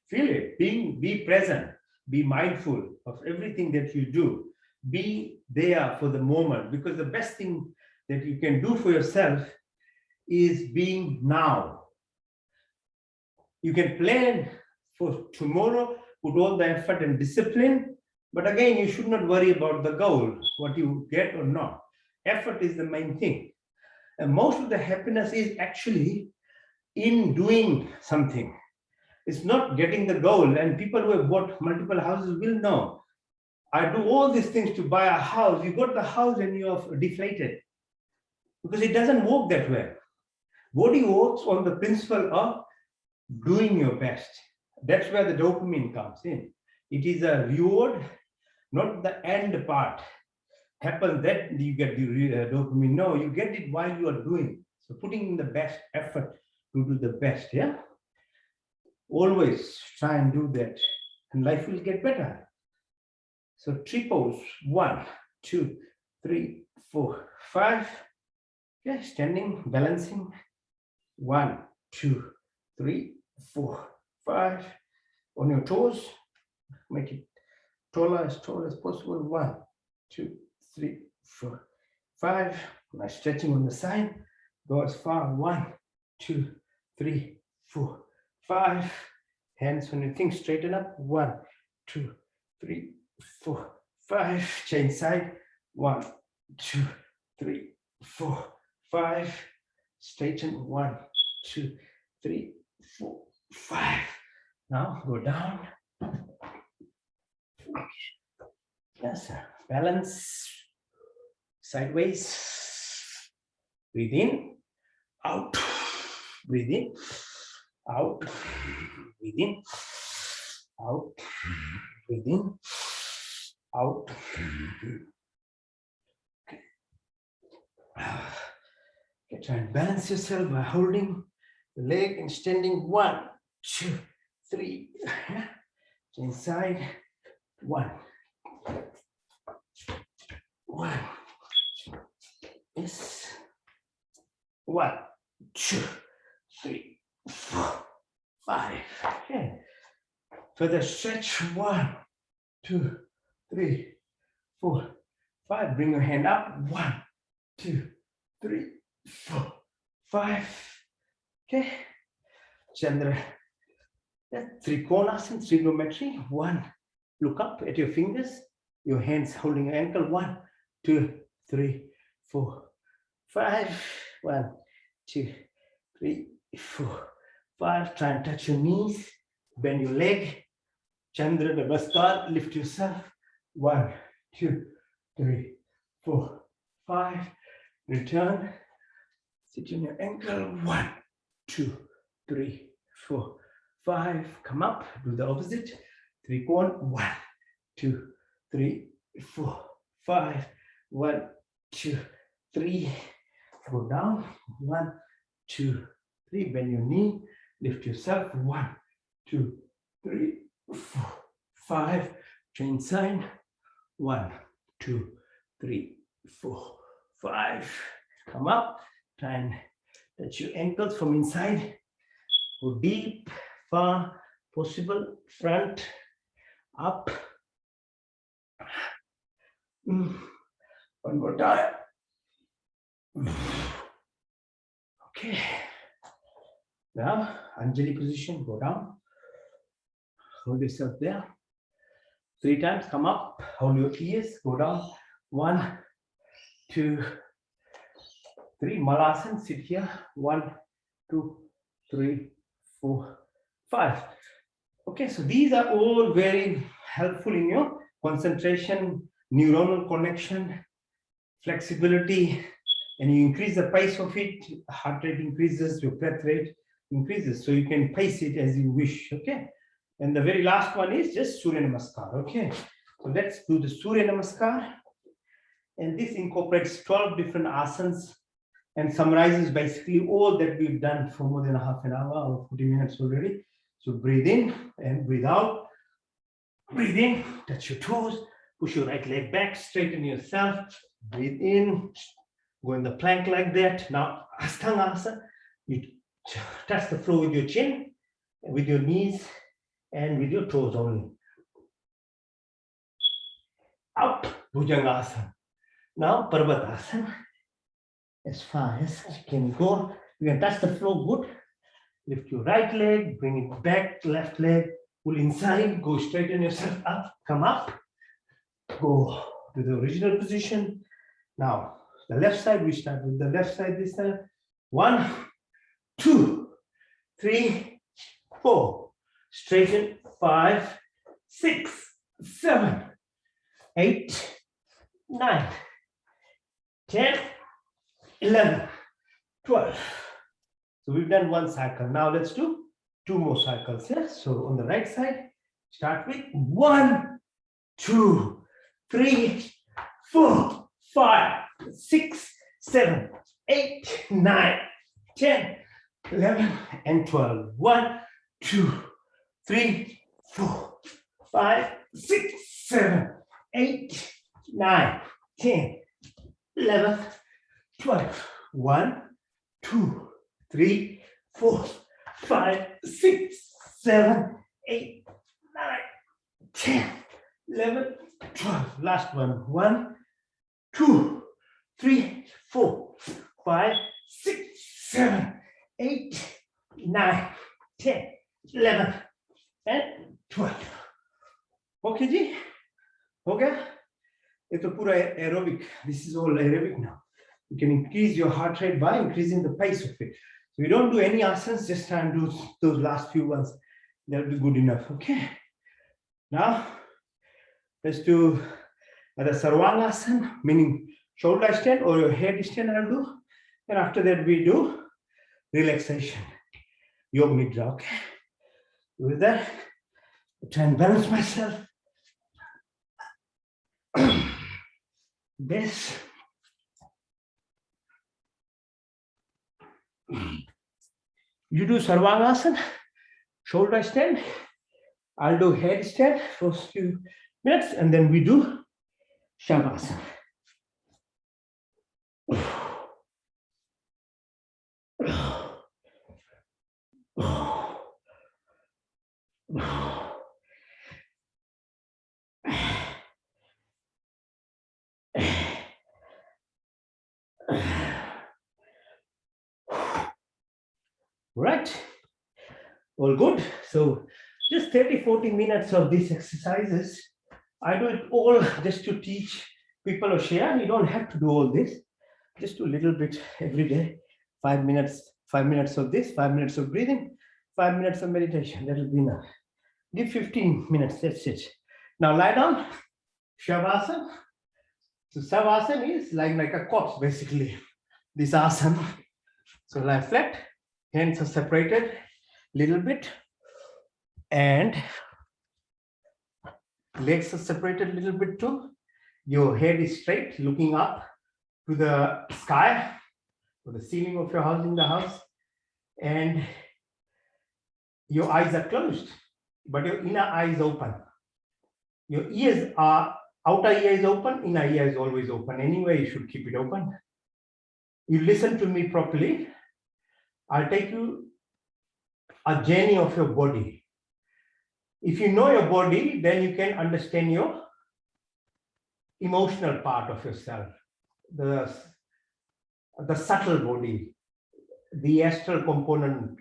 Speaker 1: Feel it. Be present. Be mindful of everything that you do. Be there for the moment, because the best thing that you can do for yourself is being now. You can plan for tomorrow, put all the effort and discipline, but again, you should not worry about the goal, what you get or not. Effort is the main thing. And most of the happiness is actually in doing something. It's not getting the goal. And people who have bought multiple houses will know. I do all these things to buy a house. You got the house and you are deflated, because it doesn't work that way. Body works on the principle of doing your best. That's where the dopamine comes in. It is a reward, not the end part. Happens that you get the dopamine. No, you get it while you are doing. So putting in the best effort to do the best. Yeah. Always try and do that, and life will get better. So triples, 1, 2, 3, 4, 5. Okay, standing, balancing. 1, 2, 3, 4, 5. On your toes, make it taller, as tall as possible. 1, 2, 3, 4, 5. Now stretching on the side. Go as far. 1, 2, 3, 4, 5. Hands on your things, straighten up. 1, 2, 3, 4, 5. Change side. 1, 2, 3, 4, 5. Straighten. 1, 2, 3, 4, 5. Now go down. Yes, sir. Balance. Sideways. Breathe in. Out. Breathe in. Out. Breathe in. Out. Breathe in. Out. Okay, try and balance yourself by holding the leg and standing. 1, 2, 3. Change side. 1. 1. Yes. 1, 2, 3, 4, 5. Okay. Further stretch. 1, 2, 3, 4, 5. Bring your hand up. 1, 2, 3, 4, 5. Okay. Chandra. Trikonasana, trigonometry. 1. Look up at your fingers. Your hands holding your ankle. 1, 2, 3, 4, 5. 1, 2, 3, 4, 5. Try and touch your knees. Bend your leg. Chandra Namaskar. Lift yourself. 1, 2, 3, 4, 5. Return. Sit on your ankle. 1, 2, 3, 4, 5. Come up. Do the opposite. Trikon. 1, 2, 3, 4, 5. 1, 2, 3. Go down. 1, 2, 3. Bend your knee. Lift yourself. 1, 2, 3, 4, 5. Change side. 1, 2, 3, 4, 5. Come up. Try and touch your ankles from inside. Go deep, far possible. Front, up. One more time. Okay. Now, Anjali position. Go down. Hold yourself there. 3 times. Come up. Hold your ears. Go down. 1, 2, 3. Malasana. Sit here. 1, 2, 3, 4, 5. Okay, so these are all very helpful in your concentration, neuronal connection, flexibility, and you increase the pace of it. Heart rate increases, your breath rate increases, so you can pace it as you wish. Okay, and the very last one is just Surya Namaskar. Okay, so let's do the Surya Namaskar, and this incorporates 12 different asanas and summarizes basically all that we've done for more than a half an hour or 40 minutes already. So breathe in and breathe out. Breathe in, touch your toes, push your right leg back, straighten yourself. Breathe in, go in the plank like that. Now Astanga Asana, you touch the floor with your chin, with your knees, and with your toes only. Out, Bhujangasana. Now, Parvatasana. As far as you can go, you can touch the floor good. Lift your right leg, bring it back, left leg, pull inside, go straighten yourself up, come up, go to the original position. Now, the left side, we start with the left side this time. 1, 2, 3, 4. Straighten. 5, 6, 7, 8, 9, 10, 11, 12. So we've done one cycle. Now let's do 2 more cycles. Yeah? So on the right side, start with 1, 2, 3, 4, 5, 6, 7, 8, 9, 10, 11, and 12. 1, 2, 3, 4, 5, 6, 7, 8, 9, 10, 11, 12. 1, 2, 3, 4, 5, 6, 7, 8, 9, 10, 11, 12. Last one. 1, 2, 3, 4, 5, 6, 7, 8, 9, 10, 11, and 12. Okay, ji? Okay? It's a pura aerobic. This is all aerobic now. You can increase your heart rate by increasing the pace of it. So you don't do any asanas, just try and do those last few ones. That'll be good enough. Okay. Now, let's do the Sarvangasana, meaning shoulder extend or your head extend, I'll do. And after that, we do relaxation. Yoga Nidra. Okay. With that, I try and balance myself. This. You do Sarvangasana, shoulder extend. I'll do head extend for a few minutes, and then we do Shavasana. Right, all good. So just 30-40 minutes of these exercises. I do it all just to teach people or share. You don't have to do all this. Just do a little bit every day. 5 minutes of this, 5 minutes of breathing, 5 minutes of meditation. That will be enough. Give 15 minutes, that's it. Now lie down, Shavasana. So Savasana is lying like a corpse, basically. This asana. So lie flat. Hands are separated a little bit, and legs are separated a little bit too. Your head is straight, looking up to the sky, or the ceiling of your house in the house, and your eyes are closed, but your inner eye is open. Your ears are, outer ear is open, inner ear is always open. Anyway, you should keep it open. You listen to me properly. I'll take you a journey of your body. If you know your body, then you can understand your emotional part of yourself, the subtle body, the astral component.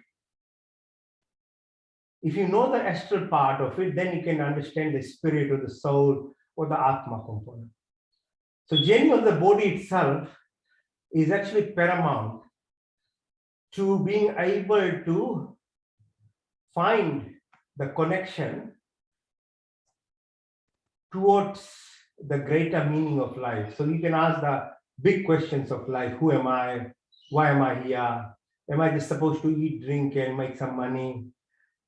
Speaker 1: If you know the astral part of it, then you can understand the spirit or the soul or the Atma component. So journey of the body itself is actually paramount to being able to find the connection towards the greater meaning of life. So you can ask the big questions of life. Who am I? Why am I here? Am I just supposed to eat, drink, and make some money?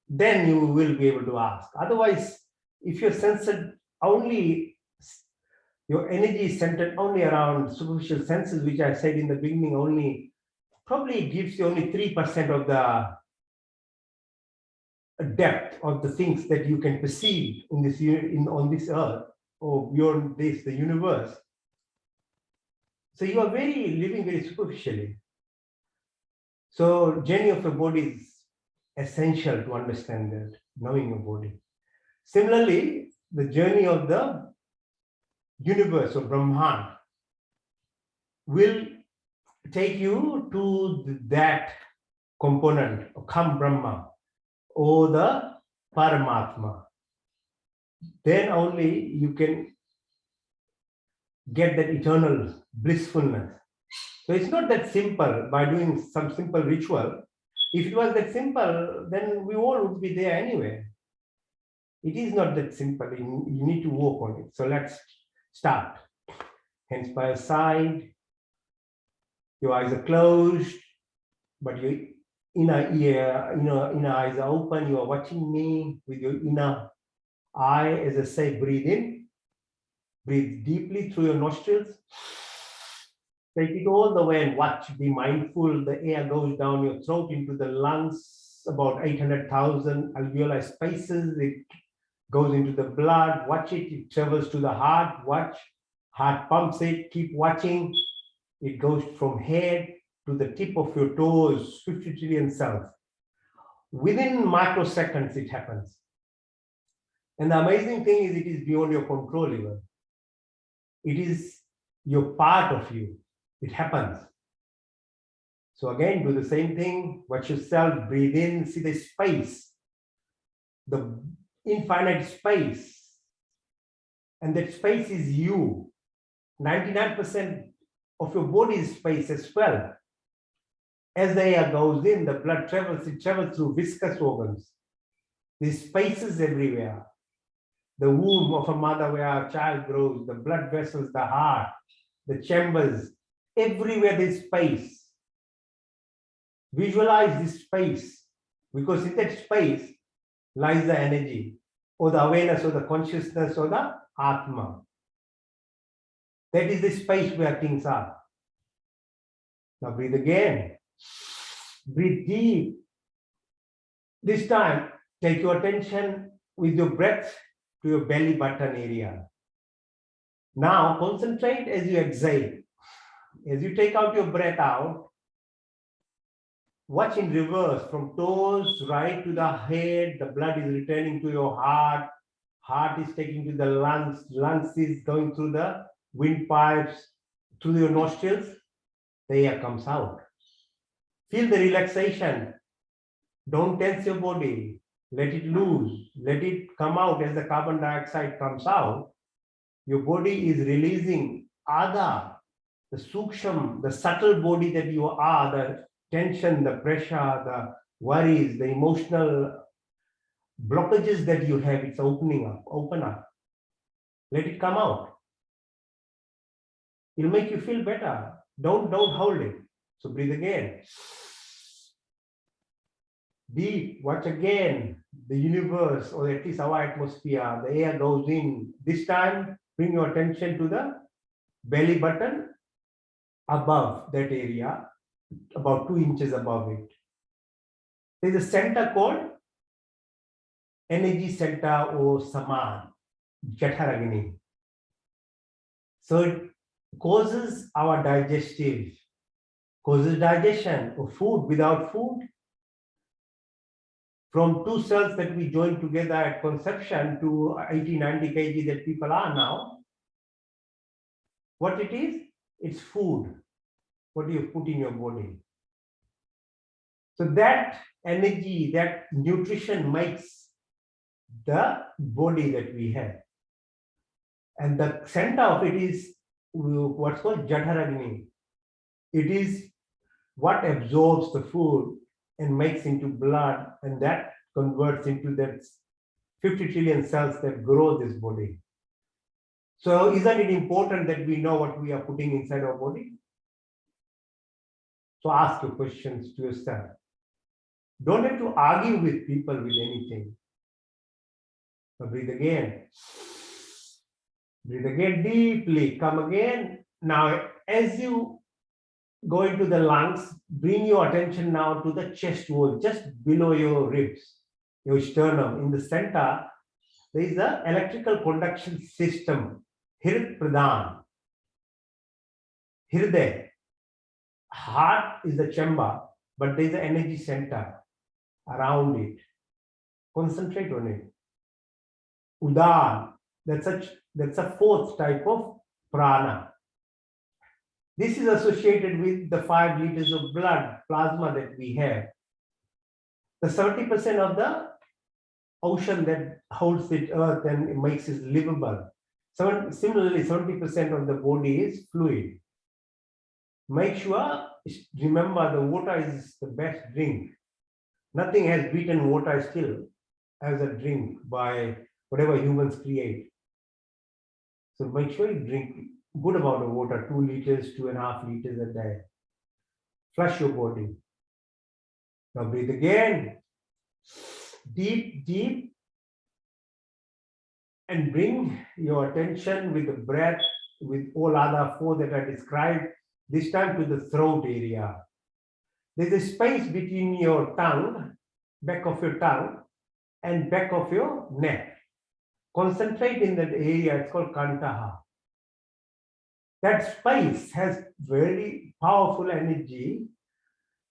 Speaker 1: Then you will be able to ask. Otherwise, if you're censored only, your energy is centered only around superficial senses, which I said in the beginning, only probably gives you only 3% of the depth of the things that you can perceive in this on this earth or beyond this, the universe. So you are living very superficially. So journey of the body is essential to understand that, knowing your body. Similarly, the journey of the universe or Brahman will take you to that component, Kham Brahma, or the Paramatma. Then only you can get that eternal blissfulness. So it's not that simple by doing some simple ritual. If it was that simple, then we all would be there anyway. It is not that simple. You need to work on it. So let's start. Hands by your side. Your eyes are closed, but your inner ear, inner eyes are open. You are watching me with your inner eye. As I say, breathe in. Breathe deeply through your nostrils. Take it all the way and watch. Be mindful. The air goes down your throat into the lungs, about 800,000 alveolar spaces. It goes into the blood. Watch it. It travels to the heart. Watch. Heart pumps it. Keep watching. It goes from head to the tip of your toes, 50 trillion cells. Within microseconds, it happens. And the amazing thing is, it is beyond your control even. It is your part of you. It happens. So again, do the same thing. Watch yourself, breathe in, see the space, the infinite space. And that space is you. 99% of your body is space as well. As the air goes in, the blood travels, it travels through viscous organs. There's spaces everywhere. The womb of a mother where a child grows, the blood vessels, the heart, the chambers, everywhere there's space. Visualize this space, because in that space lies the energy, or the awareness, or the consciousness, or the Atma. That is the space where things are. Now breathe again. Breathe deep. This time, take your attention with your breath to your belly button area. Now concentrate as you exhale. As you take out your breath out, watch in reverse from toes right to the head. The blood is returning to your heart. Heart is taking to the lungs. Lungs is going through the windpipes, through your nostrils. The air comes out. Feel the relaxation. Don't tense your body. Let it loose. Let it come out as the carbon dioxide comes out. Your body is releasing Ada, the suksham, the subtle body that you are, the tension, the pressure, the worries, the emotional blockages that you have. It's opening up. Open up. Let it come out. It'll make you feel better. Don't hold it. So breathe again. Deep. Watch again. The universe, or at least our atmosphere. The air goes in. This time, bring your attention to the belly button above that area, about 2 inches above it. There's a center called energy center or Saman, Chaturanga. So it causes our digestive, causes digestion of food. Without food, from 2 cells that we joined together at conception to 80-90 kg that people are now, what it is? It's food. What do you put in your body? So that energy, that nutrition makes the body that we have. And the center of it is what's called Jadharagni. It is what absorbs the food and makes into blood, and that converts into that 50 trillion cells that grow this body. So isn't it important that we know what we are putting inside our body? So ask your questions to yourself. Don't have to argue with people with anything. So breathe again. Breathe again deeply. Come again. Now, as you go into the lungs, bring your attention now to the chest wall, just below your ribs, your sternum. In the center, there is an electrical conduction system, Hirit Pradhan. Hirday. Heart is the chamber. but there's an energy center around it. Concentrate on it. Udan, that's a fourth type of prana. This is associated with the 5 liters of blood plasma that we have. The 70% of the ocean that holds the earth and makes it livable. Similarly, 70% of the body is fluid. Make sure, remember, the water is the best drink. Nothing has beaten water still as a drink by whatever humans create. So make sure you drink good amount of water, 2 liters, 2.5 liters a day. Flush your body. Now breathe again. Deep, deep. And bring your attention with the breath, with all other 4 that I described, this time to the throat area. There's a space between your tongue, back of your tongue, and back of your neck. Concentrate in that area, it's called Kantaha. That space has very powerful energy.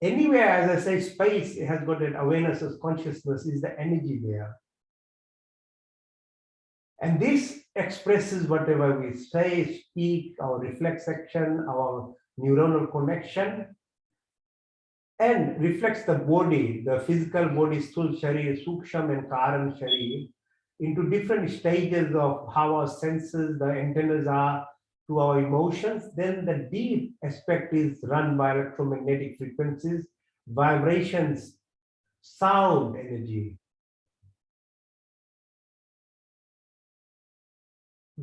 Speaker 1: Anywhere, as I say, space has got an awareness of consciousness, is the energy there. And this expresses whatever we say, speak, our reflex action, our neuronal connection, and reflects the body, the physical body, Sthul Sharir, Suksham and Karan Sharir, into different stages of how our senses, the antennas are to our emotions. Then the deep aspect is run by electromagnetic frequencies, vibrations, sound energy.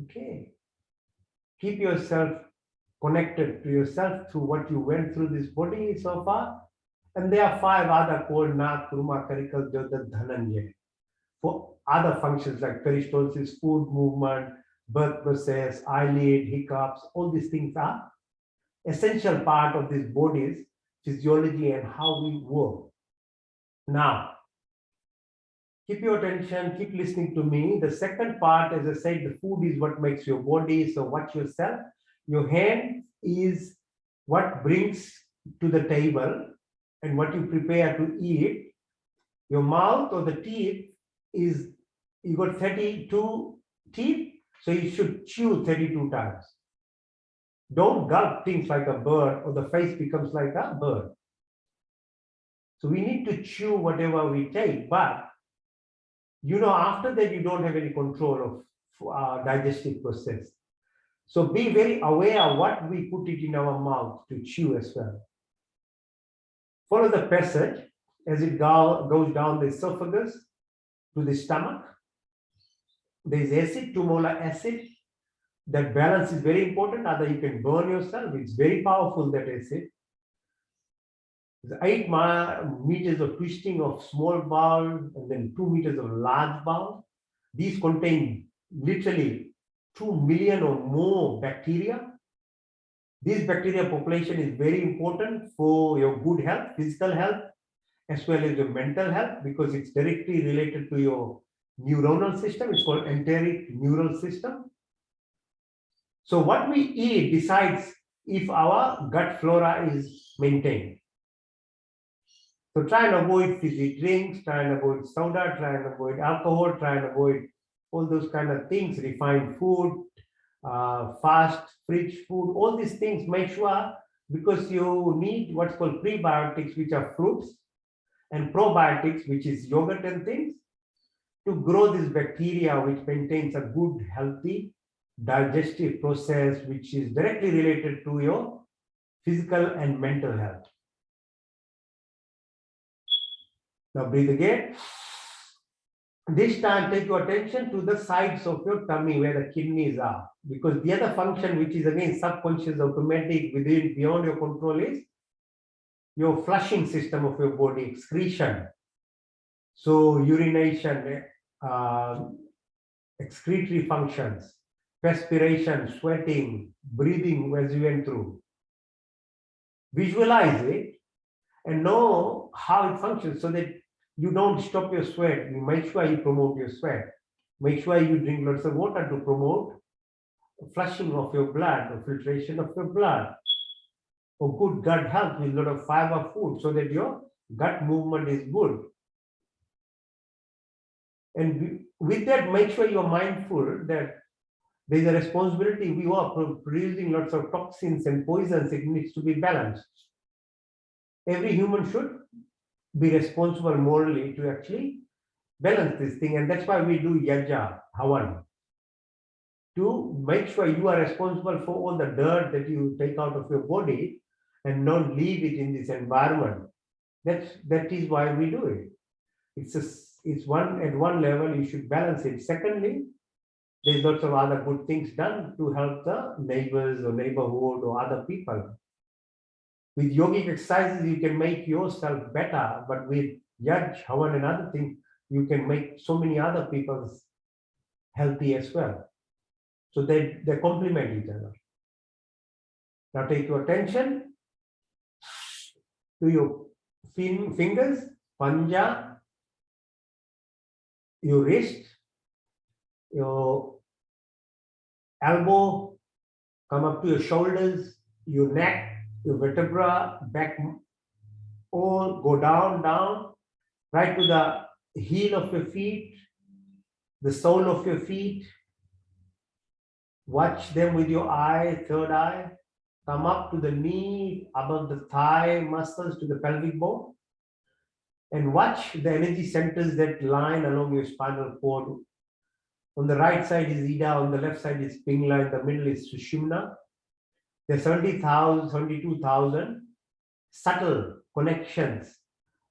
Speaker 1: Okay. Keep yourself connected to yourself through what you went through this body so far. And there are 5 other called Nak, Kurma, Karikal, Jyotat, Dhananjay. For other functions like peristalsis, food movement, birth process, eyelid, hiccups, all these things are essential part of this body's physiology and how we work. Now, keep your attention, keep listening to me. The second part, as I said, the food is what makes your body. So watch yourself. Your hand is what brings to the table and what you prepare to eat. Your mouth or the teeth is, you got 32 teeth, so you should chew 32 times. Don't gulp things like a bird or the face becomes like a bird. So we need to chew whatever we take, but after that, you don't have any control of digestive process. So be very aware of what we put it in our mouth to chew as well. Follow the passage as it goes down the esophagus to the stomach. There is acid, 2 molar acid. That balance is very important, otherwise you can burn yourself. It's very powerful, that acid. There's 8 meters of twisting of small bowel and then 2 meters of large bowel. These contain literally 2 million or more bacteria. This bacteria population is very important for your good health, physical health, as well as your mental health, because it's directly related to your neuronal system. It's called enteric neural system. So what we eat decides if our gut flora is maintained. So try and avoid fizzy drinks, try and avoid soda, try and avoid alcohol, try and avoid all those kind of things, refined food, fast fridge food, all these things. Make sure, because you need what's called prebiotics, which are fruits, and probiotics, which is yogurt and things, to grow this bacteria, which maintains a good, healthy digestive process, which is directly related to your physical and mental health. Now breathe again. This time, take your attention to the sides of your tummy where the kidneys are, because the other function, which is again subconscious, automatic, beyond your control, is your flushing system of your body, excretion. So urination, excretory functions, perspiration, sweating, breathing as you went through. Visualize it and know how it functions so that you don't stop your sweat. You make sure you promote your sweat. Make sure you drink lots of water to promote flushing of your blood or filtration of your blood. or good gut health with a lot of fiber food so that your gut movement is good. And with that, make sure you're mindful that there's a responsibility. We are producing lots of toxins and poisons. It needs to be balanced. Every human should be responsible morally to actually balance this thing. And that's why we do yaja, havan, to make sure you are responsible for all the dirt that you take out of your body and not leave it in this environment. That is why we do it. It's one at one level you should balance it. Secondly, there's lots of other good things done to help the neighbors or neighborhood or other people. With yogic exercises, you can make yourself better, but with yaj, havan, and other things, you can make so many other people healthy as well. So they complement each other. Now take your attention to your fingers, panja, your wrist, your elbow, come up to your shoulders, your neck, your vertebra, back, all go down, right to the heel of your feet, the sole of your feet. Watch them with your eye, third eye. Come up to the knee, above the thigh muscles to the pelvic bone. And watch the energy centers that line along your spinal cord. On the right side is Ida, on the left side is Pingla, in the middle is Sushumna. There's 72,000 subtle connections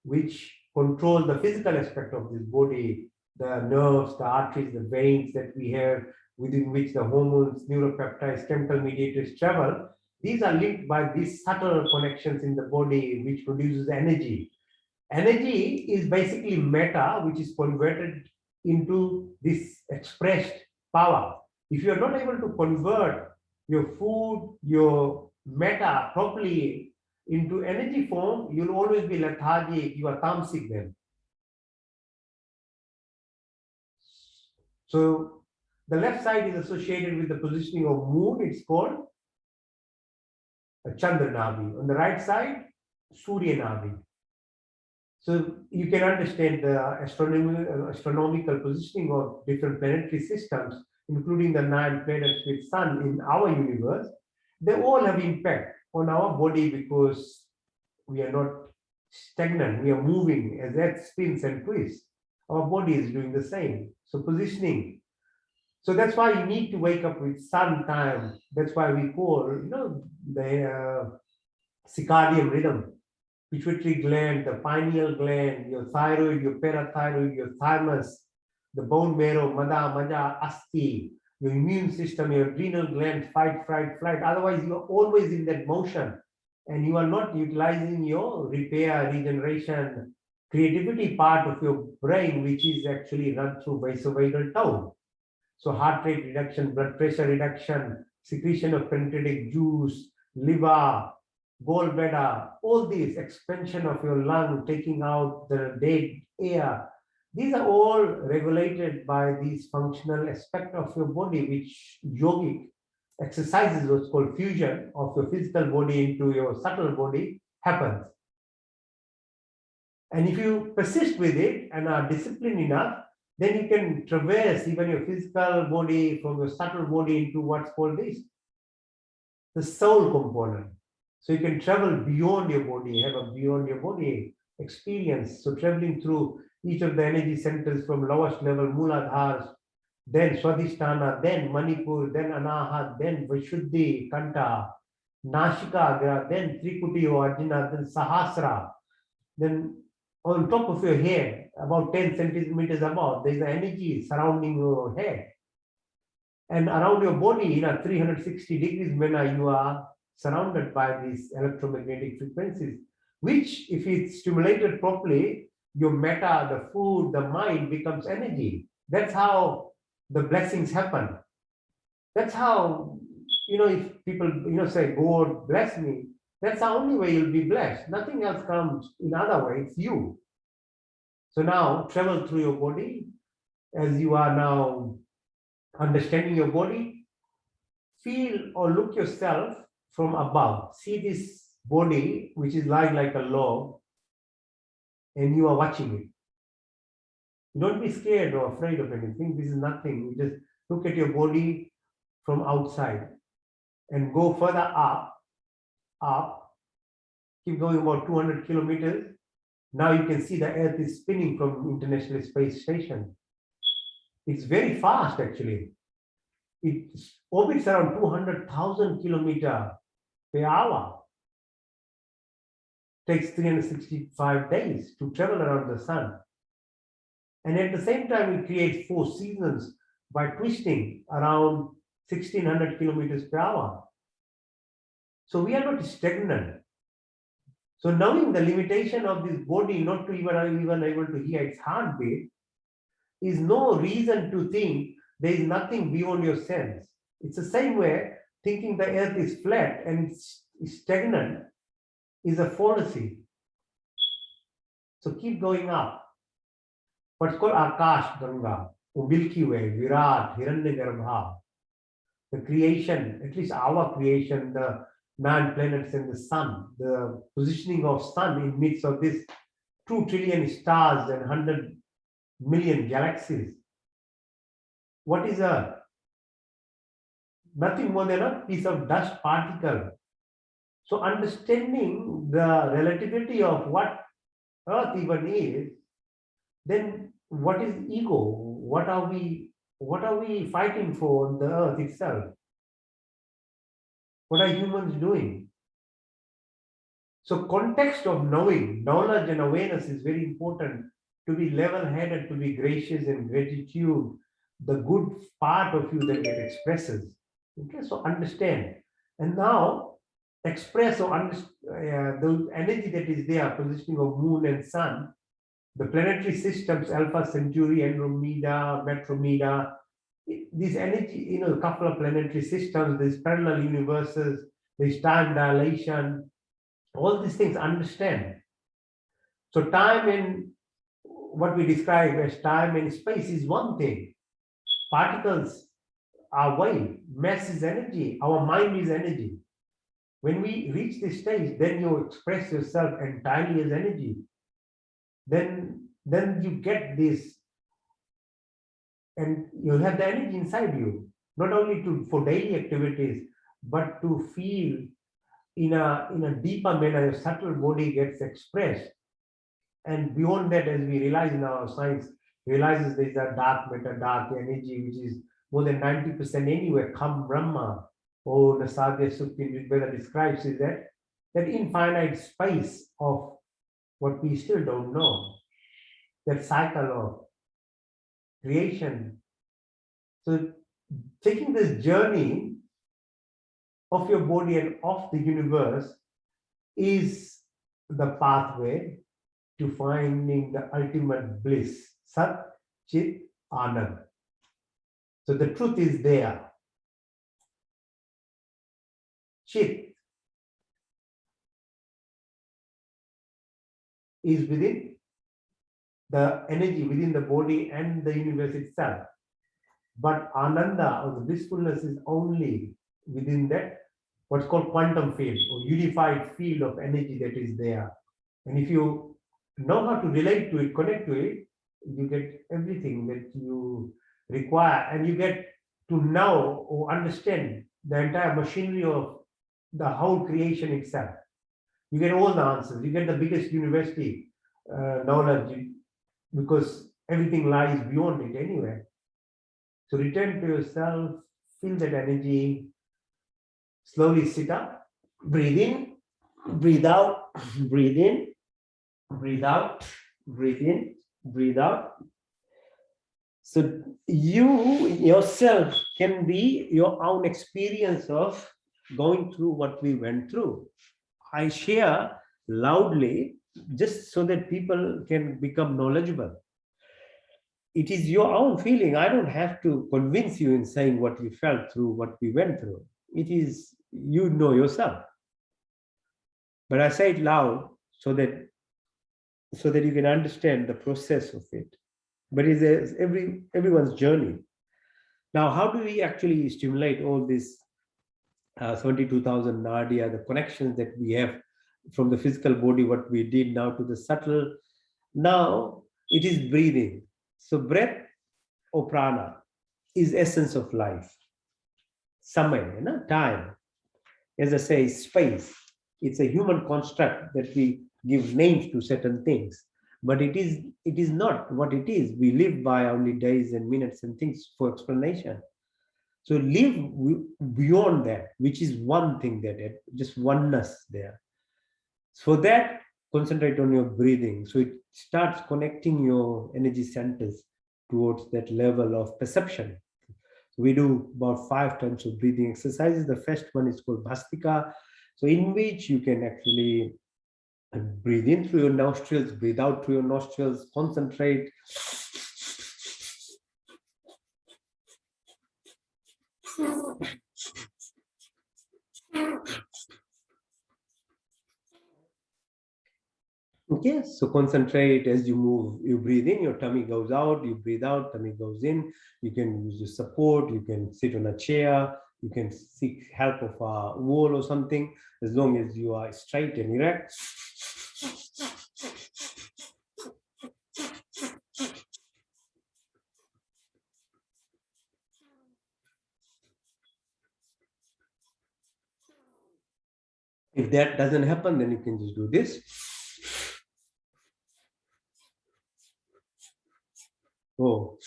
Speaker 1: which control the physical aspect of this body, the nerves, the arteries, the veins that we have, within which the hormones, neuropeptides, chemical mediators travel. These are linked by these subtle connections in the body, which produces energy. Energy is basically matter, which is converted into this expressed power. If you are not able to convert your food, your matter properly into energy form, you'll always be lethargic, you are tamasic then. So the left side is associated with the positioning of moon, it's called a Chandra Nabi. On the right side, Surya Nabi. So you can understand the astronomical positioning of different planetary systems, including the 9 planets with sun in our universe. They all have impact on our body because we are not stagnant, we are moving as Earth spins and twists. Our body is doing the same. So positioning. So that's why you need to wake up with sun time. That's why we call, the circadian rhythm. Pituitary gland, the pineal gland, your thyroid, your parathyroid, your thymus, the bone marrow, mada, maja, asti, your immune system, your adrenal gland, fight, flight. Otherwise, you are always in that motion and you are not utilizing your repair, regeneration, creativity part of your brain, which is actually run through vasovagal tone. So heart rate reduction, blood pressure reduction, secretion of pancreatic juice, liver, gallbladder, all these, expansion of your lung, taking out the dead air. These are all regulated by these functional aspect of your body, which yogic exercises, what's called fusion of your physical body into your subtle body, happens. And if you persist with it and are disciplined enough, then you can traverse even your physical body from your subtle body into what's called this, the soul component. So you can travel beyond your body, have a beyond your body experience. So traveling through each of the energy centers from lowest level, Muladhara, then Swadhisthana, then Manipur, then Anahat, then Vishuddhi, Kanta, Nashika, then Trikuti or Arjuna, then Sahasra. Then on top of your head, about 10 centimeters above, there's an energy surrounding your head. And around your body, 360 degrees, when you are surrounded by these electromagnetic frequencies, which, if it's stimulated properly, your matter, the food, the mind becomes energy. That's how the blessings happen. That's how, if people, say, God bless me, that's the only way you'll be blessed. Nothing else comes in other way, it's you. So now travel through your body as you are now understanding your body. Feel or look yourself from above. See this body which is lying like a log, and you are watching it. Don't be scared or afraid of anything. This is nothing. You just look at your body from outside and go further up, keep going about 200 kilometers. Now you can see the Earth is spinning from International Space Station. It's very fast, actually. It orbits around 200,000 kilometers per hour. Takes 365 days to travel around the sun. And at the same time, it creates 4 seasons by twisting around 1600 kilometers per hour. So we are not stagnant. So knowing the limitation of this body, not to even able to hear its heartbeat, is no reason to think there is nothing beyond your sense. It's the same way thinking the earth is flat and stagnant is a fallacy. So keep going up. What's called Akash Ganga, or Milky Way, Virat, Hiranyagarbha. The creation, at least our creation, the 9 planets and the sun, the positioning of sun in midst of this 2 trillion stars and 100 million galaxies. What is Earth? Nothing more than a piece of dust particle. So understanding the relativity of what Earth even is, then what is ego? What are we fighting for on the Earth itself? What are humans doing? So context of knowing, knowledge and awareness is very important, to be level-headed, to be gracious and gratitude, the good part of you that it expresses. Okay, so understand. And now express or the energy that is there, positioning of moon and sun, the planetary systems, Alpha Centauri, Andromeda, Metromeda, this energy, a couple of planetary systems, these parallel universes, this time dilation, all these things, understand. So time and what we describe as time and space is one thing. Particles are wave, mass is energy, our mind is energy. When we reach this stage, then you express yourself entirely as energy. Then you get this, and you have the energy inside you, not only for daily activities, but to feel in a deeper manner. Your subtle body gets expressed. And beyond that, as we realize now, science realizes there is a dark matter, dark energy, which is more than 90% anywhere, Kam Brahma, or the Sadhya Sukti Rigveda describes, is that infinite space of what we still don't know, that cycle of creation. So taking this journey of your body and of the universe is the pathway to finding the ultimate bliss, Sat Chit Anand. So the truth is there. Chit is within the energy, within the body and the universe itself. But Ananda, or the blissfulness, is only within that, what's called quantum field, or unified field of energy that is there. And if you know how to relate to it, connect to it, you get everything that you require, and you get to know or understand the entire machinery of the whole creation itself. You get all the answers. You get the biggest university knowledge, because everything lies beyond it anyway. So return to yourself, feel that energy, slowly sit up, breathe in, breathe out, breathe in, breathe out, breathe in, breathe out. So you yourself can be your own experience of going through what we went through. I share loudly just so that people can become knowledgeable. It is your own feeling. I don't have to convince you in saying what you felt through, what we went through. It is, you know yourself. But I say it loud so that you can understand the process of it. But it is everyone's journey. Now, how do we actually stimulate all this 72,000 nadia, the connections that we have from the physical body, what we did now to the subtle. Now it is breathing. So breath or prana is essence of life. Samay, time. As I say, space. It's a human construct that we give names to certain things. But it is not what it is. We live by only days and minutes and things for explanation. So live beyond that, which is one thing that just oneness there. For that, concentrate on your breathing. So it starts connecting your energy centers towards that level of perception. We do about 5 times of breathing exercises. The first one is called Bhastika. So in which you can actually breathe in through your nostrils, breathe out through your nostrils, concentrate. Okay, so concentrate as you move. You breathe in, your tummy goes out, you breathe out, tummy goes in. You can use your support, you can sit on a chair, you can seek help of a wall or something, as long as you are straight and erect. If that doesn't happen, then you can just do this. Oh.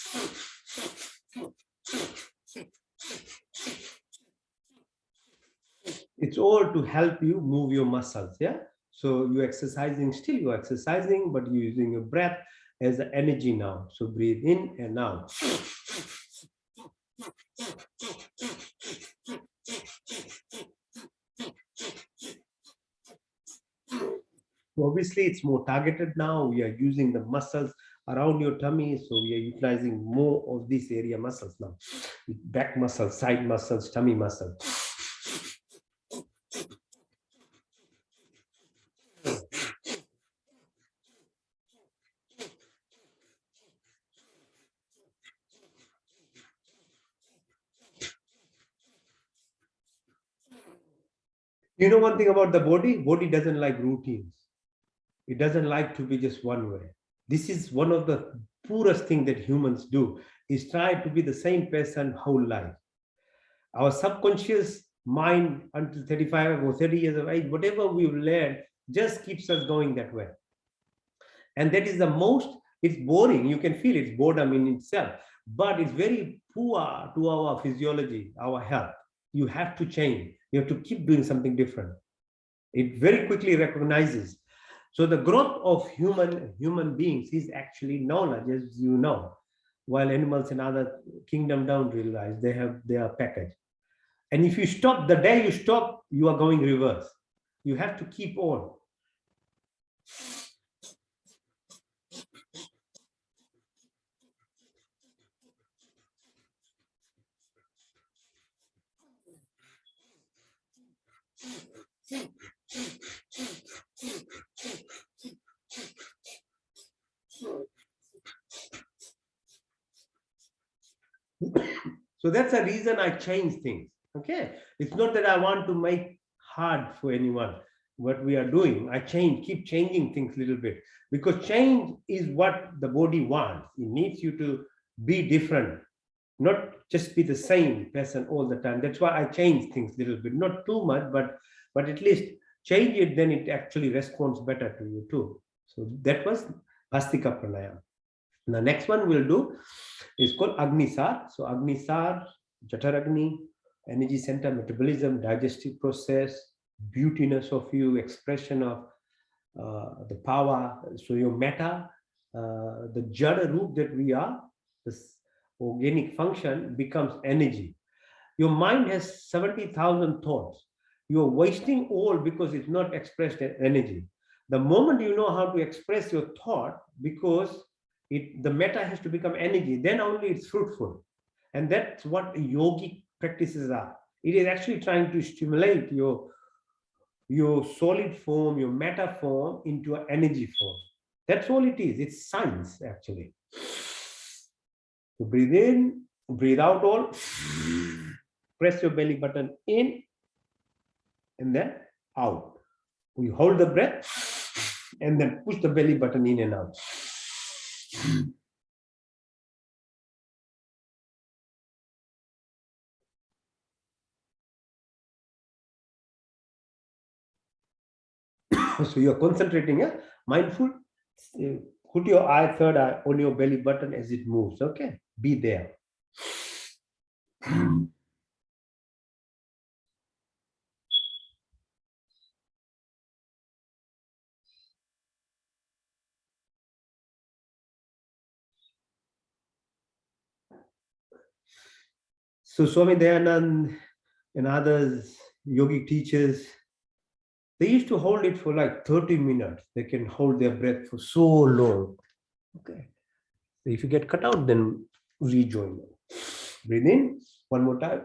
Speaker 1: It's all to help you move your muscles, yeah? So you're exercising, still you're exercising, but you're using your breath as the energy now. So breathe in and out. Obviously, it's more targeted now. We are using the muscles around your tummy, so we are utilizing more of this area muscles now. Back muscles, side muscles, tummy muscles. You know one thing about the body doesn't like routines. It doesn't like to be just one way. This is one of the poorest things that humans do, is try to be the same person whole life. Our subconscious mind until 35 or 30 years of age, whatever we've learned, just keeps us going that way. And that is the most, it's boring. You can feel it's boredom in itself, but it's very poor to our physiology, our health. You have to change. You have to keep doing something different. It very quickly recognizes. So the growth of human beings is actually knowledge, as you know, while animals and other kingdom don't realize they have their package. And if you stop, the day you stop, you are going reverse. You have to keep on. So that's the reason I change things. Okay, it's not that I want to make hard for anyone what we are doing. I keep changing things a little bit, because change is what the body wants. It needs you to be different, not just be the same person all the time. That's why I change things a little bit, not too much, but at least change it, then it actually responds better to you too. So that was Bhastika Pranayama. The next one we'll do is called Agnisar. So Agnisar, Jataragni, energy center, metabolism, digestive process, beautiness of you, expression of the power. So your meta, the Jada root that we are, this organic function becomes energy. Your mind has 70,000 thoughts. You're wasting all because it's not expressed as energy. The moment you know how to express your thought, because the meta has to become energy, then only it's fruitful. And that's what yogic practices are. It is actually trying to stimulate your solid form, your meta form into an energy form. That's all it is. It's science, actually. So breathe in, breathe out all. Press your belly button in and then out. We hold the breath and then push the belly button in and out. So you're concentrating, mindful. Put your third eye on your belly button as it moves. Okay, be there. So Swami Dayanand and others, yogic teachers, they used to hold it for like 30 minutes. They can hold their breath for so long. Okay. So if you get cut out, then rejoin. Breathe in one more time.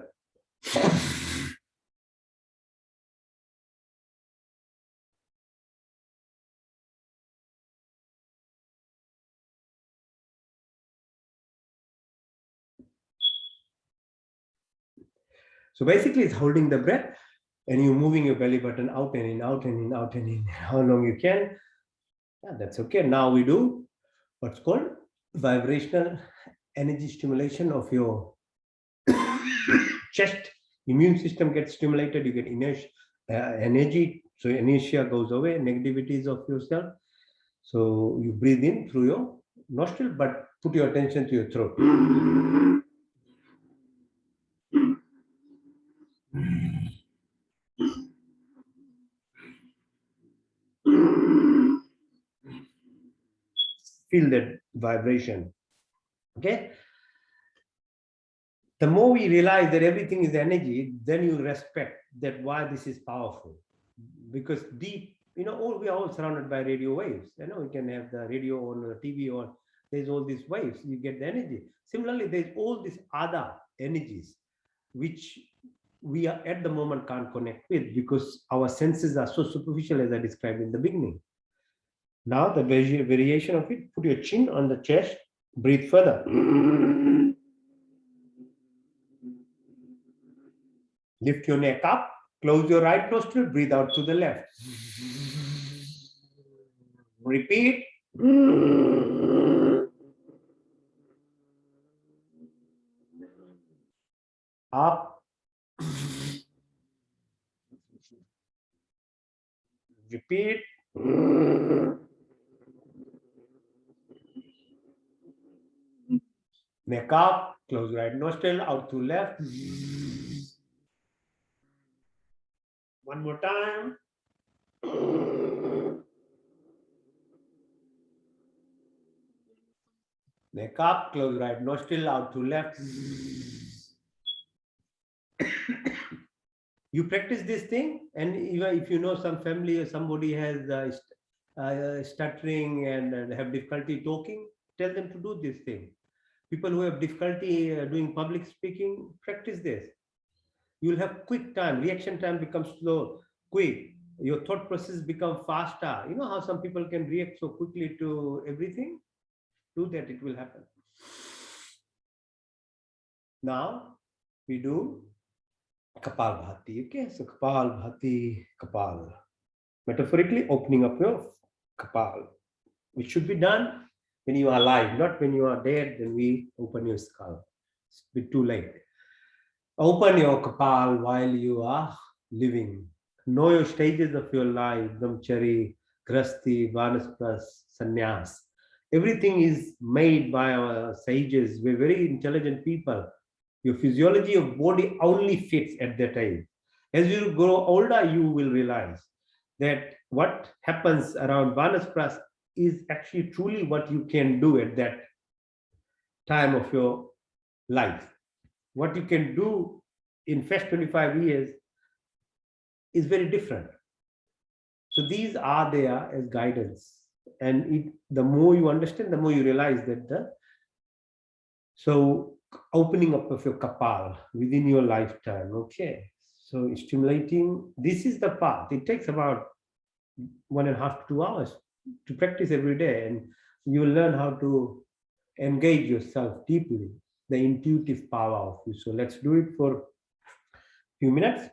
Speaker 1: So basically, it's holding the breath and you're moving your belly button out and in, out and in, out and in, how long you can. Yeah, that's okay. Now we do what's called vibrational energy stimulation of your chest. Immune system gets stimulated, you get energy, so inertia goes away, negativities of yourself. So you breathe in through your nostril, but put your attention to your throat. Feel that vibration. Okay. The more we realize that everything is energy, then you respect that why this is powerful. Because deep, we are all surrounded by radio waves. You can have the radio on, the TV on. There's all these waves. You get the energy. Similarly, there's all these other energies which we are at the moment can't connect with because our senses are so superficial, as I described in the beginning. Now the variation of it, put your chin on the chest, breathe further. Lift your neck up, close your right nostril, breathe out to the left. Repeat. Up. Repeat. Neck up, close right nostril, out to left. One more time. Neck up, close right nostril, out to left. You practice this thing, and even if you know some family or somebody has stuttering and have difficulty talking, tell them to do this thing. People who have difficulty doing public speaking, practice this. You'll have quick time, reaction time becomes slow, quick. Your thought process become faster. You know how some people can react so quickly to everything? Do that, it will happen. Now we do Kapal Bhati. Okay, so Kapal Bhati, Kapal. Metaphorically opening up your Kapal, which should be done when you are alive, not when you are dead. Then we open your skull. It's a bit too late. Open your Kapal while you are living. Know your stages of your life: Brahmachari, Grasti, Vanaspas, Sannyas. Everything is made by our sages. We're very intelligent people. Your physiology of body only fits at that age. As you grow older, you will realize that what happens around Vanaspas is actually truly what you can do at that time of your life. What you can do in first 25 years is very different. So these are there as guidance. And the more you understand, the more you realize that so opening up of your kapal within your lifetime, okay. So stimulating, this is the path. It takes about 1.5 to 2 hours to practice every day, and you will learn how to engage yourself deeply, the intuitive power of you. So let's do it for a few minutes.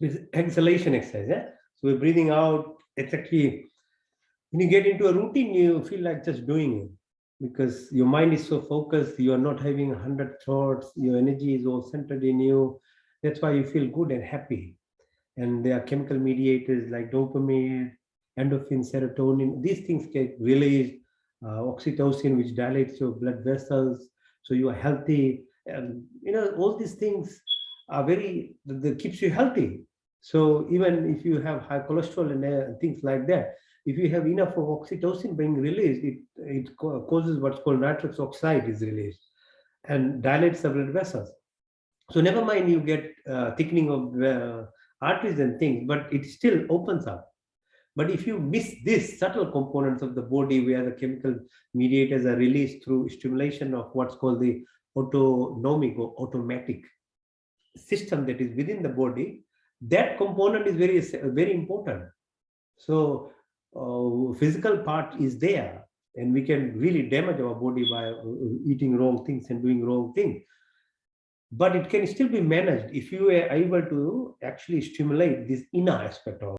Speaker 1: With exhalation exercise. Yeah? So we're breathing out. It's actually, when you get into a routine, you feel like just doing it because your mind is so focused. You are not having 100 thoughts. Your energy is all centered in you. That's why you feel good and happy. And there are chemical mediators like dopamine, endorphin, serotonin. These things get released. Oxytocin, which dilates your blood vessels, so you are healthy. And all these things are very that keeps you healthy. So even if you have high cholesterol and things like that, if you have enough of oxytocin being released, it causes what's called nitrous oxide is released and dilates the blood vessels. So never mind you get thickening of arteries and things, but it still opens up. But if you miss these subtle components of the body where the chemical mediators are released through stimulation of what's called the autonomic or automatic system that is within the body, that component is very important. So physical part is there, and we can really damage our body by eating wrong things and doing wrong things, but it can still be managed if you are able to actually stimulate this inner aspect of